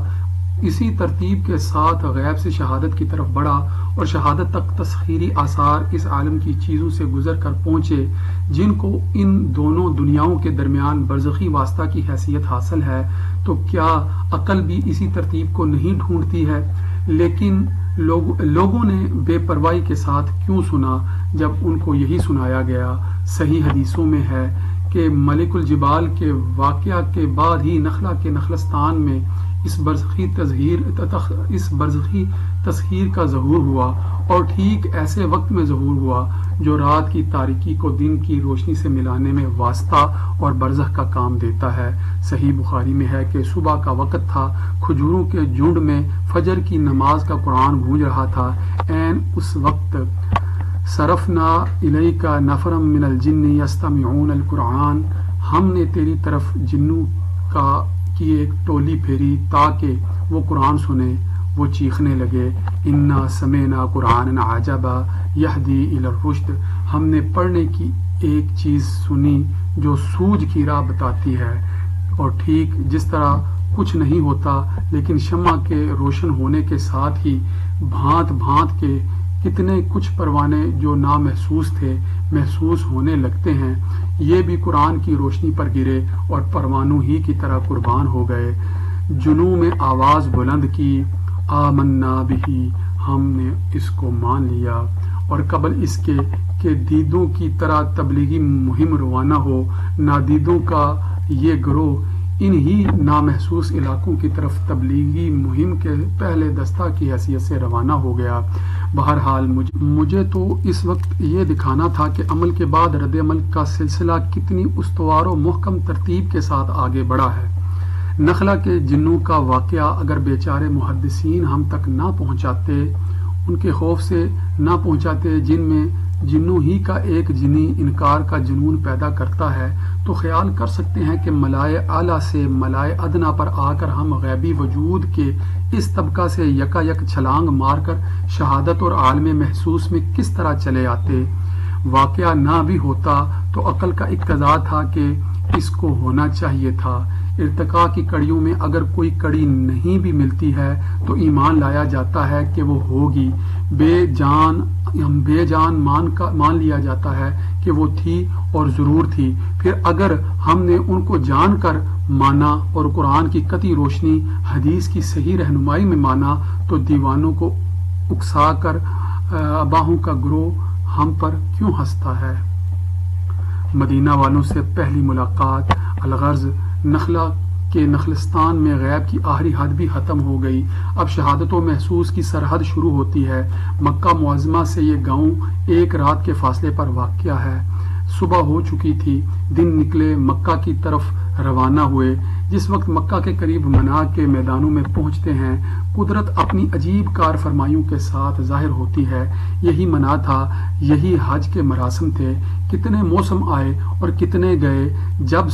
اسی ترتیب کے ساتھ غیب سے شہادت کی طرف بڑھا اور شہادت تک تسخیری آثار اس عالم کی چیزوں سے گزر کر پہنچے جن کو ان دونوں دنیاؤں کے درمیان برزخی واسطہ کی حیثیت حاصل ہے، تو کیا عقل بھی اسی ترتیب کو نہیں ڈھونڈتی ہے؟ لیکن لوگوں نے بے پرواہی کے ساتھ کیوں سنا جب ان کو یہی سنایا گیا؟ صحیح حدیثوں میں ہے کہ ملک الجبال کے واقعہ کے بعد ہی نخلا کے نخلستان میں اس برزخی تسخیر کا ظہور ہوا، اور ٹھیک ایسے وقت میں ظہور ہوا جو رات کی تاریکی کو دن کی روشنی سے ملانے میں واسطہ اور برزخ کا کام دیتا ہے۔ صحیح بخاری میں ہے کہ صبح کا وقت تھا، کھجوروں کے جھنڈ میں فجر کی نماز کا قرآن گونج رہا تھا، عین اس وقت صرفنا الیک نفرا من الجن یستمعون القرآن، ہم نے تیری طرف جنوں کی ایک ٹولی پھیری تاکہ وہ قرآن سنے، وہ چیخنے لگے، انا سمعنا قرآنا عجبا یہدی الی الرشد، ہم نے پڑھنے کی ایک چیز سنی جو سوجھ کی راہ بتاتی ہے۔ اور ٹھیک جس طرح کچھ نہیں ہوتا لیکن شمع کے روشن ہونے کے ساتھ ہی بھانت بھانت کے کتنے کچھ پروانے جو نامحسوس تھے محسوس ہونے لگتے ہیں، یہ بھی قرآن کی روشنی پر گرے اور پروانوں ہی کی طرح قربان ہو گئے۔ جنوں میں آواز بلند کی، آمنا بہی، ہم نے اس کو مان لیا، اور قبل اس کے کہ دیدوں کی طرح تبلیغی مہم روانہ ہو، نادیدوں کا یہ گروہ انہی نامحسوس علاقوں کی طرف تبلیغی مہم کے پہلے دستہ کی حیثیت سے روانہ ہو گیا۔ بہرحال مجھے تو اس وقت یہ دکھانا تھا کہ عمل کے بعد رد عمل کا سلسلہ کتنی استوار و محکم ترتیب کے ساتھ آگے بڑھا ہے۔ نخلا کے جنوں کا واقعہ اگر بیچارے محدثین ہم تک نہ پہنچاتے، ان کے خوف سے نہ پہنچاتے، جن میں جنوں ہی کا ایک جنی انکار کا جنون پیدا کرتا ہے تو خیال کر سکتے ہیں کہ ملائے اعلیٰ سے ملائے ادنا پر آ کر ہم غیبی وجود کے اس طبقہ سے یکا یک چھلانگ مار کر شہادت اور عالم محسوس میں کس طرح چلے آتے۔ واقعہ نہ بھی ہوتا تو عقل کا اقتضا تھا کہ اس کو ہونا چاہیے تھا۔ ارتقاء کی کڑیوں میں اگر کوئی کڑی نہیں بھی ملتی ہے تو ایمان لایا جاتا ہے کہ وہ ہوگی، بے جان مان لیا جاتا ہے کہ وہ تھی اور ضرور تھی۔ پھر اگر ہم نے ان کو جان کر مانا اور قرآن کی قطعی روشنی حدیث کی صحیح رہنمائی میں مانا تو دیوانوں کو اکسا کر اباہوں کا گروہ ہم پر کیوں ہنستا ہے؟ مدینہ والوں سے پہلی ملاقات الغرض نخلا کے نخلستان میں غیب کی آخری حد بھی ختم ہو گئی۔ اب شہادت و محسوس کی سرحد شروع ہوتی ہے۔ مکہ معظمہ سے یہ گاؤں ایک رات کے فاصلے پر واقع ہے۔ صبح ہو چکی تھی، دن نکلے مکہ کی طرف روانہ ہوئے۔ جس وقت مکہ کے قریب منا کے میدانوں میں پہنچتے ہیں قدرت اپنی عجیب کار فرمائیوں کے ساتھ ظاہر ہوتی ہے۔ یہی منا تھا، یہی حج کے مراسم تھے۔ کتنے موسم آئے اور کتنے گئے۔ جب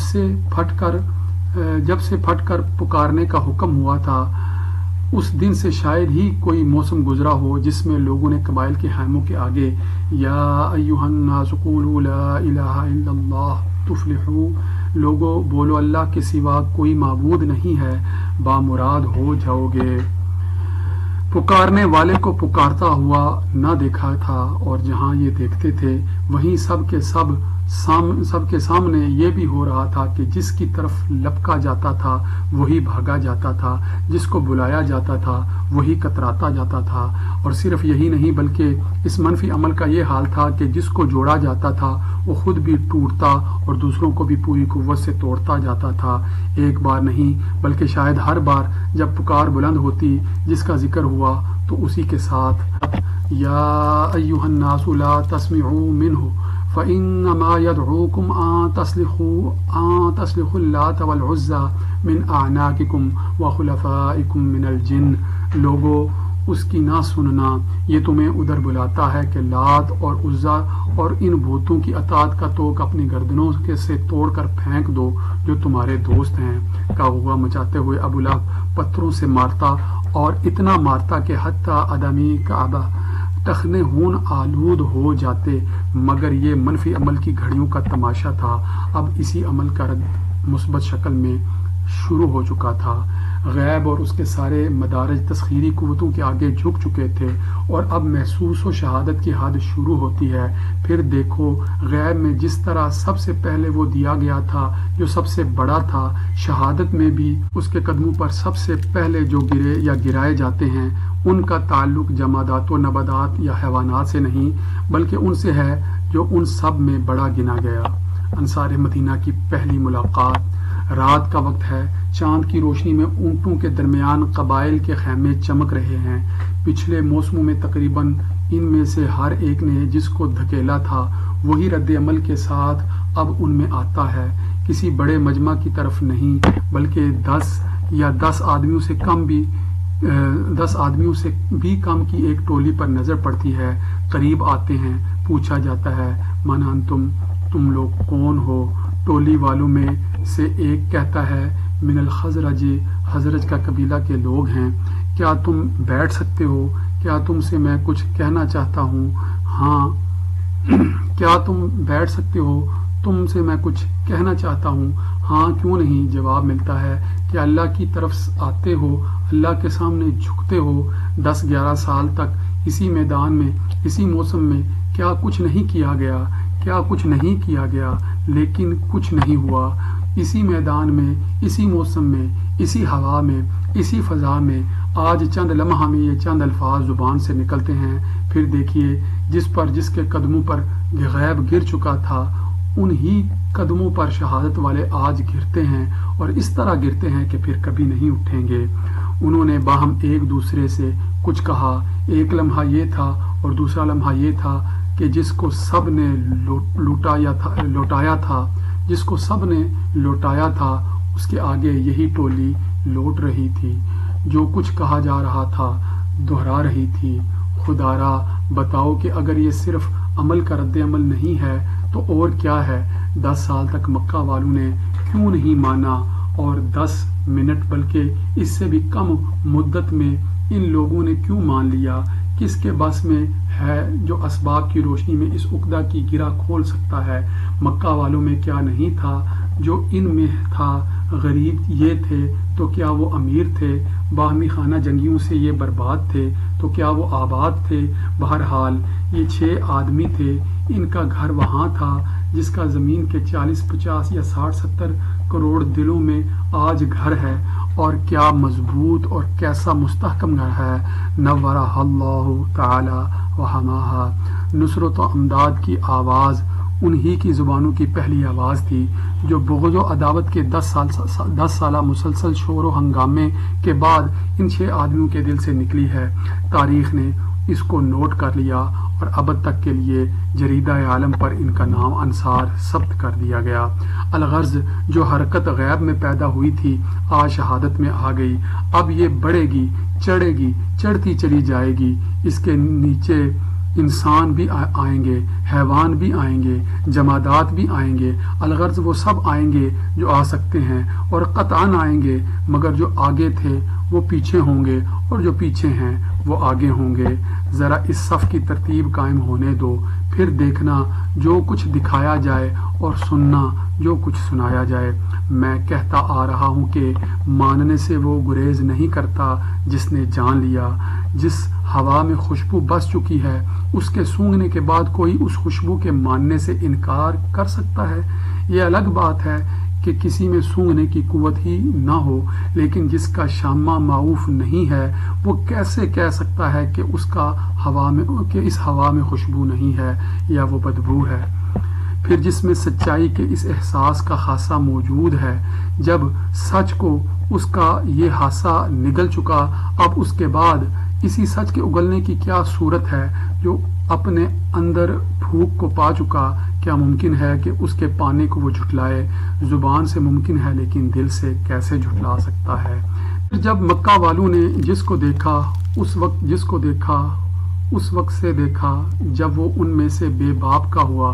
سے پھٹ کر پکارنے کا حکم ہوا تھا اس دن سے شاید ہی کوئی موسم گزرا ہو جس میں لوگوں نے قبائل کے خیموں کے آگے یا ایھا الناس قولوا لا الہ الا اللہ تفلحوا، لوگوں بولو اللہ کے سوا کوئی معبود نہیں ہے، بامراد ہو جاؤ گے۔ پکارنے والے کو پکارتا ہوا نہ دیکھا تھا، اور جہاں یہ دیکھتے تھے وہیں سب کے سامنے یہ بھی ہو رہا تھا کہ جس کی طرف لپکا جاتا تھا وہی بھاگا جاتا تھا، جس کو بلایا جاتا تھا وہی کتراتا جاتا تھا۔ اور صرف یہی نہیں بلکہ اس منفی عمل کا یہ حال تھا کہ جس کو جوڑا جاتا تھا وہ خود بھی ٹوٹتا اور دوسروں کو بھی پوری قوت سے توڑتا جاتا تھا۔ ایک بار نہیں بلکہ شاید ہر بار جب پکار بلند ہوتی جس کا ذکر ہوا تو اسی کے ساتھ یا ایھا الناس لا تسمعوا منہ فإنما يدعوكم أن تسلخوا اللات والعزى من أعناقكم وخلفائكم من الجن، لوگو اس کی نہ سننا، یہ تمہیں ادھر بلاتا ہے کہ لات اور عزا اور ان بھوتوں کی اطاعت کا توق اپنی گردنوں سے توڑ کر پھینک دو جو تمہارے دوست ہیں۔ کاغوا مچاتے ہوئے ابو لہب پتھروں سے مارتا اور اتنا مارتا کہ حتیٰ آدمی کعبہ ٹخنے خون آلود ہو جاتے، مگر یہ منفی عمل کی گھڑیوں کا تماشا تھا۔ اب اسی عمل کا رد مثبت شکل میں شروع ہو چکا تھا۔ غیب اور اس کے سارے مدارج تسخیری قوتوں کے آگے جھک چکے تھے، اور اب محسوس و شہادت کی حد شروع ہوتی ہے۔ پھر دیکھو غیب میں جس طرح سب سے پہلے وہ دیا گیا تھا جو سب سے بڑا تھا، شہادت میں بھی اس کے قدموں پر سب سے پہلے جو گرے یا گرائے جاتے ہیں ان کا تعلق جمادات و نباتات یا حیوانات سے نہیں بلکہ ان سے ہے جو ان سب میں بڑا گنا گیا۔ انصار مدینہ کی پہلی ملاقات، رات کا وقت ہے، چاند کی روشنی میں اونٹوں کے درمیان قبائل کے خیمے چمک رہے ہیں۔ پچھلے موسموں میں تقریباً ان میں سے ہر ایک نے جس کو دھکیلا تھا وہی رد عمل کے ساتھ اب ان میں آتا ہے۔ کسی بڑے مجمع کی طرف نہیں بلکہ 10 آدمیوں سے بھی کم کی ایک ٹولی پر نظر پڑتی ہے۔ قریب آتے ہیں، پوچھا جاتا ہے من انتم، تم لوگ کون ہو؟ ٹولی والوں میں سے ایک کہتا ہے من الخزرج، خزرج کا قبیلہ کے لوگ ہیں۔ کیا تم بیٹھ سکتے ہو؟ کیا تم سے میں کچھ کہنا چاہتا ہوں؟ ہاں۔ کیا تم بیٹھ سکتے ہو؟ تم سے میں کچھ کہنا چاہتا ہوں۔ ہاں کیوں نہیں، جواب ملتا ہے کہ اللہ کی طرف آتے ہو، اللہ کے سامنے جھکتے ہو۔ 10-11 سال تک اسی میدان میں، اسی موسم میں کیا کچھ نہیں کیا گیا؟ کیا کچھ نہیں کیا گیا؟ لیکن کچھ نہیں ہوا۔ اسی میدان میں، اسی موسم میں، اسی ہوا میں، اسی فضا میں آج چند لمحہ میں یہ چند الفاظ زبان سے نکلتے ہیں۔ پھر دیکھیے جس کے قدموں پر غیب گر چکا تھا انہی قدموں پر شہادت والے آج گرتے ہیں، اور اس طرح گرتے ہیں کہ پھر کبھی نہیں اٹھیں گے۔ انہوں نے باہم ایک دوسرے سے کچھ کہا۔ ایک لمحہ یہ تھا اور دوسرا لمحہ یہ تھا کہ جس کو سب نے لوٹایا تھا اس کے آگے یہی ٹولی لوٹ رہی تھی۔ جو کچھ کہا جا رہا تھا دہرا رہی تھی۔ خدارا بتاؤ کہ اگر یہ صرف عمل کا رد عمل نہیں ہے تو اور کیا ہے؟ 10 سال تک مکہ والوں نے کیوں نہیں مانا، اور 10 منٹ بلکہ اس سے بھی کم مدت میں ان لوگوں نے کیوں مان لیا؟ کس کے بس میں ہے جو اسباب کی روشنی میں اس عقدہ کی گرہ کھول سکتا ہے؟ مکہ والوں میں کیا نہیں تھا جو ان میں تھا؟ غریب یہ تھے تو کیا وہ امیر تھے؟ باہمی خانہ جنگیوں سے یہ برباد تھے تو کیا وہ آباد تھے؟ بہرحال یہ 6 آدمی تھے، ان کا گھر وہاں تھا جس کا زمین کے 40 50 یا 60 70 کروڑ دلوں میں آج گھر ہے، اور کیا مضبوط اور کیسا مستحکم گھر ہے۔ نورہ اللہ تعالی وحماہا، نصرت و امداد کی آواز انہی کی زبانوں کی پہلی آواز تھی جو بغض و عداوت کے 10 سالہ مسلسل شور و ہنگامے کے بعد ان 6 آدمیوں کے دل سے نکلی ہے۔ تاریخ نے اس کو نوٹ کر لیا اور ابد تک کے لیے جریدہ عالم پر ان کا نام انصار ثبت کر دیا گیا۔ الغرض جو حرکت غیب میں پیدا ہوئی تھی آج شہادت میں آ گئی، اب یہ بڑھے گی، چڑھے گی، چڑھتی چلی جائے گی۔ اس کے نیچے انسان بھی آئیں گے، حیوان بھی آئیں گے، جمادات بھی آئیں گے۔ الغرض وہ سب آئیں گے جو آ سکتے ہیں، اور قطعاً آئیں گے، مگر جو آگے تھے وہ پیچھے ہوں گے، اور جو پیچھے ہیں وہ آگے ہوں گے۔ ذرا اس صف کی ترتیب قائم ہونے دو، پھر دیکھنا جو کچھ دکھایا جائے اور سننا جو کچھ سنایا جائے۔ میں کہتا آ رہا ہوں کہ ماننے سے وہ گریز نہیں کرتا جس نے جان لیا۔ جس ہوا میں خوشبو بس چکی ہے اس کے سونگھنے کے بعد کوئی اس خوشبو کے ماننے سے انکار کر سکتا ہے؟ یہ الگ بات ہے کہ کسی میں سونگھنے کی قوت ہی نہ ہو، لیکن جس کا شامہ معروف نہیں ہے وہ کیسے کہہ سکتا ہے کہ اس ہوا میں خوشبو نہیں ہے یا وہ بدبو ہے؟ پھر جس میں سچائی کے اس احساس کا خاصہ موجود ہے، جب سچ کو اس کا یہ حاصہ نگل چکا، اب اس کے بعد اسی سچ کے اگلنے کی کیا صورت ہے؟ جو اپنے اندر پھوک کو پا چکا، کیا ممکن ہے کہ اس کے پانے کو وہ جھٹلائے؟ زبان سے ممکن ہے لیکن دل سے کیسے جھٹلا سکتا ہے؟ پھر جب مکہ والوں نے جس کو دیکھا اس وقت سے دیکھا جب وہ ان میں سے بے باپ کا ہوا،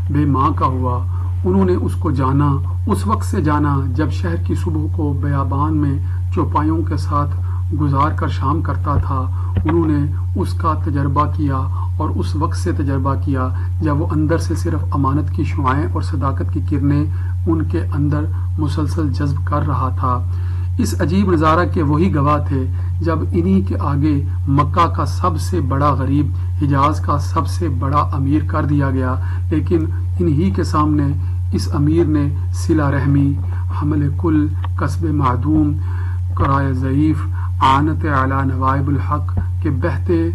بے ماں کا ہوا، انہوں نے اس کو جانا، اس وقت سے جانا جب شہر کی صبح کو بیابان میں چوپایوں کے ساتھ گزار کر شام کرتا تھا۔ انہوں نے اس کا تجربہ کیا، اور اس وقت سے تجربہ کیا جب وہ اندر سے صرف امانت کی شعاعیں اور صداقت کی کرنیں ان کے اندر مسلسل جذب کر رہا تھا۔ اس عجیب نظارہ کے وہی گواہ تھے جب انہی کے آگے مکہ کا سب سے بڑا غریب حجاز کا سب سے بڑا امیر کر دیا گیا، لیکن انہی کے سامنے اس امیر نے صلہ رحمی، حمل کل، کسب معدوم، کرائے ضعیف، اعانت علی نوائب الحق کے بہتے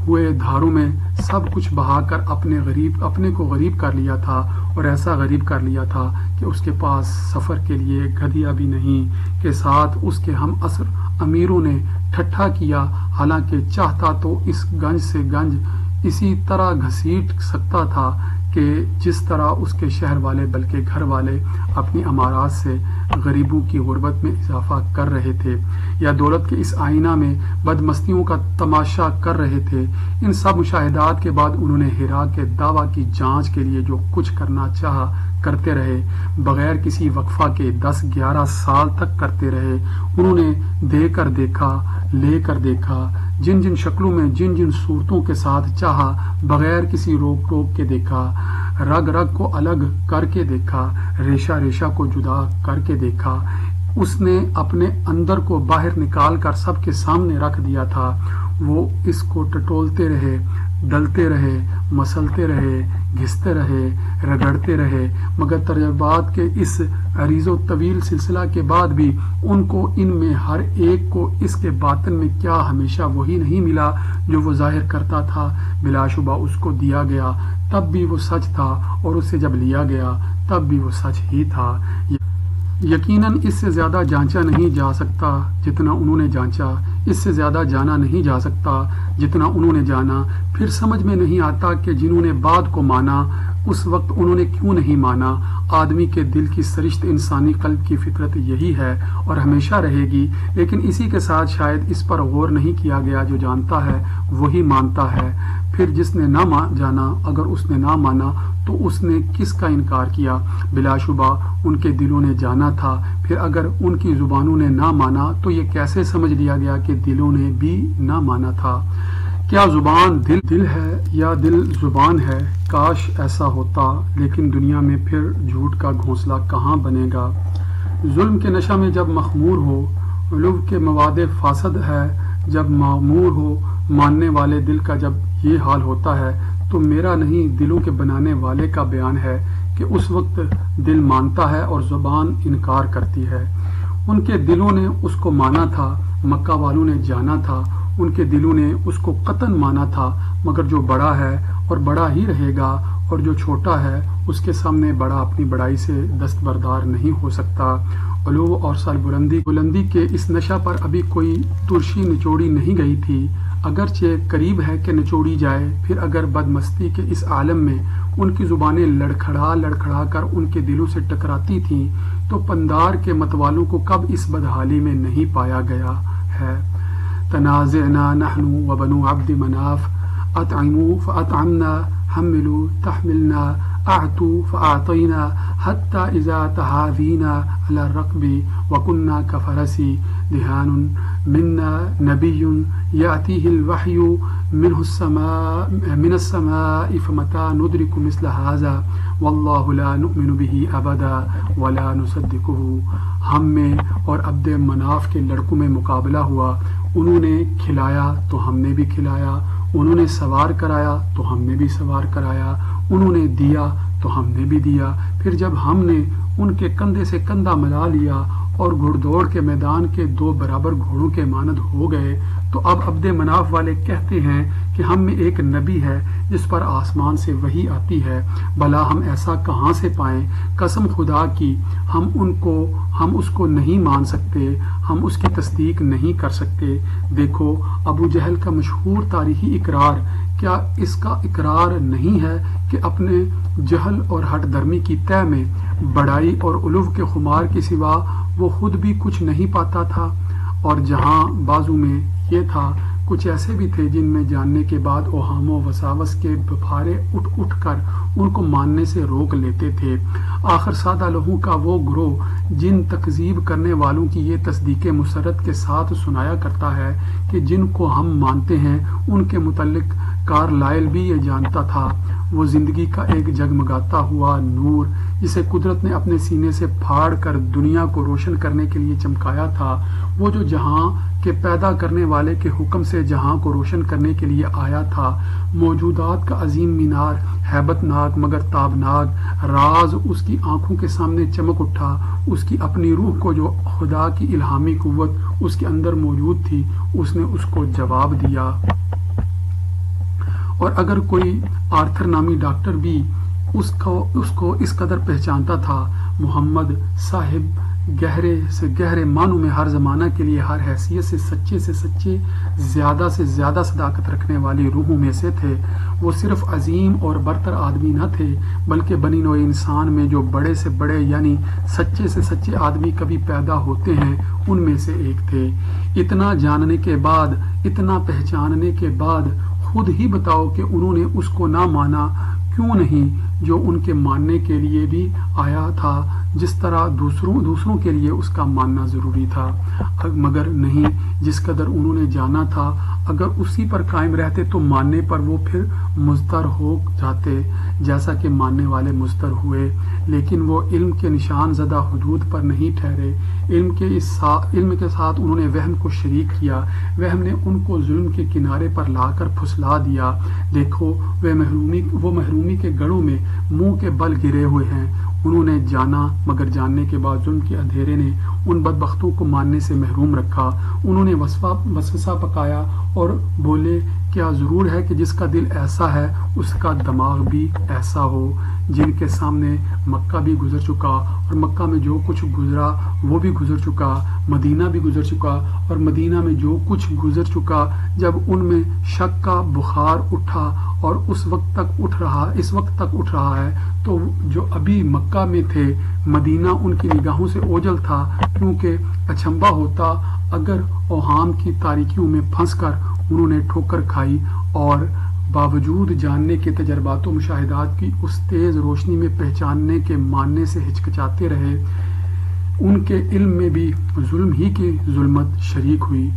ہوئے دھاروں میں سب کچھ بہا کر اپنے کو غریب کر لیا تھا، اور ایسا غریب کر لیا تھا کہ اس کے پاس سفر کے لیے گدھیا بھی نہیں، کے ساتھ اس کے ہم عصر امیروں نے ٹھٹھا کیا، حالانکہ چاہتا تو اس گنج سے گنج اسی طرح گھسیٹ سکتا تھا کہ جس طرح اس کے شہر والے بلکہ گھر والے اپنی امارات سے غریبوں کی غربت میں اضافہ کر رہے تھے، یا دولت کے اس آئینہ میں بدمستیوں کا تماشا کر رہے تھے۔ ان سب مشاہدات کے بعد انہوں نے ہرا کے دعویٰ کی جانچ کے لیے جو کچھ کرنا چاہا کرتے رہے، بغیر کسی وقفہ کے 10-11 سال تک کرتے رہے۔ انہوں نے دے کر دیکھا، لے کر دیکھا، جن جن شکلوں میں جن جن صورتوں کے ساتھ چاہا، بغیر کسی روک ٹوک کے دیکھا، رگ رگ کو الگ کر کے دیکھا، ریشہ ریشہ کو جدا کر کے دیکھا۔ اس نے اپنے اندر کو باہر نکال کر سب کے سامنے رکھ دیا تھا۔ وہ اس کو ٹٹولتے رہے، ڈلتے رہے، مسلتے رہے، گھستے رہے، رگڑتے رہے، مگر تجربات کے اس عریض و طویل سلسلہ کے بعد بھی ان کو ان میں ہر ایک کو اس کے باطن میں کیا ہمیشہ وہی نہیں ملا جو وہ ظاہر کرتا تھا۔ بلا شبہ اس کو دیا گیا تب بھی وہ سچ تھا، اور اسے جب لیا گیا تب بھی وہ سچ ہی تھا۔ یقیناً اس سے زیادہ جانچا نہیں جا سکتا جتنا انہوں نے جانچا، اس سے زیادہ جانا نہیں جا سکتا جتنا انہوں نے جانا۔ پھر سمجھ میں نہیں آتا کہ جنہوں نے بات کو مانا اس وقت انہوں نے کیوں نہیں مانا۔ آدمی کے دل کی سرشت، انسانی قلب کی فطرت یہی ہے اور ہمیشہ رہے گی، لیکن اسی کے ساتھ شاید اس پر غور نہیں کیا گیا۔ جو جانتا ہے وہی مانتا ہے۔ پھر جس نے نہ جانا، اگر اس نے نہ مانا تو اس نے کس کا انکار کیا؟ بلا شبہ ان کے دلوں نے جانا تھا، پھر اگر ان کی زبانوں نے نہ مانا تو یہ کیسے سمجھ لیا گیا کہ دلوں نے بھی نہ مانا تھا؟ کیا زبان دل ہے یا دل زبان ہے؟ کاش ایسا ہوتا، لیکن دنیا میں پھر جھوٹ کا گھونسلہ کہاں بنے گا؟ ظلم کے نشہ میں جب مخمور ہو، علو کے مواد فاسد ہے جب معمور ہو، ماننے والے دل کا جب یہ حال ہوتا ہے تو میرا نہیں دلوں کے بنانے والے کا بیان ہے کہ اس وقت دل مانتا ہے اور زبان انکار کرتی ہے۔ ان کے دلوں نے اس کو مانا تھا، مکہ والوں نے جانا تھا، ان کے دلوں نے اس کو قطعاً مانا تھا، مگر جو بڑا ہے اور بڑا ہی رہے گا اور جو چھوٹا ہے اس کے سامنے بڑا اپنی بڑائی سے دستبردار نہیں ہو سکتا۔ علو اور سربلندی کے اس نشہ پر ابھی کوئی ترشی نچوڑی نہیں گئی تھی، اگرچہ قریب ہے کہ نچوڑی جائے۔ پھر اگر بدمستی کے اس عالم میں ان کی زبانیں لڑکھڑا کر ان کے دلوں سے ٹکراتی تھیں تو پندار کے متوالوں کو کب اس بدحالی میں نہیں پایا گیا ہے؟ تنازعنا نحن وبنو عبد مناف، اطعموا فاطعمنا، حملوا تحملنا، اعطوا فاعطینا، حتی اذا تحاوینا علی الرکب وکنا کفرس دہان منا نبی یأتیہ الوحی من السماء فمتى ندرک مثل هذا واللہ لا نؤمن به ابدا ولا نصدقه۔ ہم میں اور عبد مناف کے لڑکوں میں مقابلہ ہوا، انہوں نے کھلایا تو ہم نے بھی کھلایا، انہوں نے سوار کرایا تو ہم نے بھی سوار کرایا، انہوں نے دیا تو ہم نے بھی دیا۔ پھر جب ہم نے ان کے کندھے سے کندھا ملا لیا اور گھڑ دوڑ کے میدان کے دو برابر گھوڑوں کے مانند ہو گئے تو اب عبد مناف والے کہتے ہیں کہ ہم میں ایک نبی ہے جس پر آسمان سے وحی آتی ہے، بھلا ہم ایسا کہاں سے پائیں؟ قسم خدا کی ہم اس کو نہیں مان سکتے، ہم اس کی تصدیق نہیں کر سکتے۔ دیکھو ابو جہل کا مشہور تاریخی اقرار، کیا اس کا اقرار نہیں ہے کہ اپنے جہل اور ہٹ درمی کی طے میں بڑائی اور علو کے خمار کے سوا وہ خود بھی کچھ نہیں پاتا تھا؟ اور جہاں بازو میں یہ تھا، کچھ ایسے بھی تھے جن میں جاننے کے بعد اوہام و وساوس کے بپھارے اٹھ کر ان کو ماننے سے روک لیتے تھے۔ آخر سادہ لوگوں کا وہ گروہ جن تکذیب کرنے والوں کی یہ تصدیق مسرت کے ساتھ سنایا کرتا ہے کہ جن کو ہم مانتے ہیں ان کے متعلق کارلائل بھی یہ جانتا تھا، وہ زندگی کا ایک جگمگاتا ہوا نور جسے قدرت نے اپنے سینے سے پھاڑ کر دنیا کو روشن کرنے کے لیے چمکایا تھا، وہ جو جہاں کے پیدا کرنے والے کے حکم سے جہاں کو روشن کرنے کے لیے آیا تھا، موجودات کا عظیم مینار، ہیبت ناک مگر تابناک راز اس کی آنکھوں کے سامنے چمک اٹھا۔ اس کی اپنی روح کو جو خدا کی الہامی قوت اس کے اندر موجود تھی، اس نے اس کو جواب دیا۔ اور اگر کوئی آرتھر نامی ڈاکٹر بھی اس کو اس قدر پہچانتا تھا، محمد صاحب گہرے سے گہرے معنوں میں ہر زمانہ کے لیے ہر حیثیت سے سچے زیادہ سے زیادہ صداقت رکھنے والی روحوں میں سے تھے۔ وہ صرف عظیم اور برتر آدمی نہ تھے بلکہ بنی نوع انسان میں جو بڑے سے بڑے یعنی سچے سے سچے آدمی کبھی پیدا ہوتے ہیں ان میں سے ایک تھے۔ اتنا جاننے کے بعد، اتنا پہچاننے کے بعد خود ہی بتاؤ کہ انہوں نے اس کو نہ مانا کیوں نہیں جو ان کے ماننے کے لیے بھی آیا تھا، جس طرح دوسروں کے لیے اس کا ماننا ضروری تھا، مگر نہیں جس قدر انہوں نے جانا تھا۔ اگر اسی پر قائم رہتے تو ماننے پر وہ پھر مضطر ہو جاتے جیسا کہ ماننے والے مضطر ہوئے، لیکن وہ علم کے نشان زدہ حدود پر نہیں ٹھہرے۔ علم کے ساتھ انہوں نے وہم کو شریک کیا، وہم نے ان کو ظلم کے کنارے پر لا کر پھسلا دیا۔ دیکھو وہ محرومی کے گڑھوں میں منہ کے بل گرے ہوئے ہیں۔ انہوں نے جانا مگر جاننے کے بعد ظلم کے اندھیرے نے ان بدبختوں کو ماننے سے محروم رکھا۔ انہوں نے وسوسہ پکایا اور بولے کیا ضرور ہے کہ جس کا دل ایسا ہے اس کا دماغ بھی ایسا ہو؟ جن کے سامنے مکہ بھی گزر چکا اور مکہ میں جو کچھ گزرا وہ بھی گزر چکا، مدینہ بھی گزر چکا اور مدینہ میں جو کچھ گزر چکا، جب ان میں شک کا بخار اٹھا اور اس وقت تک اٹھ رہا ہے تو جو ابھی مکہ میں تھے مدینہ ان کی نگاہوں سے اوجھل تھا، کیونکہ اچنبھا ہوتا اگر اوہام کی تاریکیوں میں پھنس کر انہوں نے ٹھوکر کھائی اور باوجود جاننے کے تجربات و مشاہدات کی اس تیز روشنی میں پہچاننے کے ماننے سے ہچکچاتے رہے، ان کے علم میں بھی ظلم ہی کی ظلمت شریک ہوئی،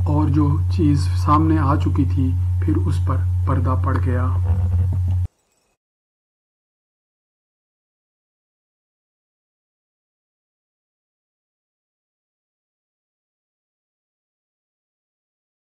اور جو چیز سامنے آ چکی تھی پھر اس پر پردہ پڑ گیا۔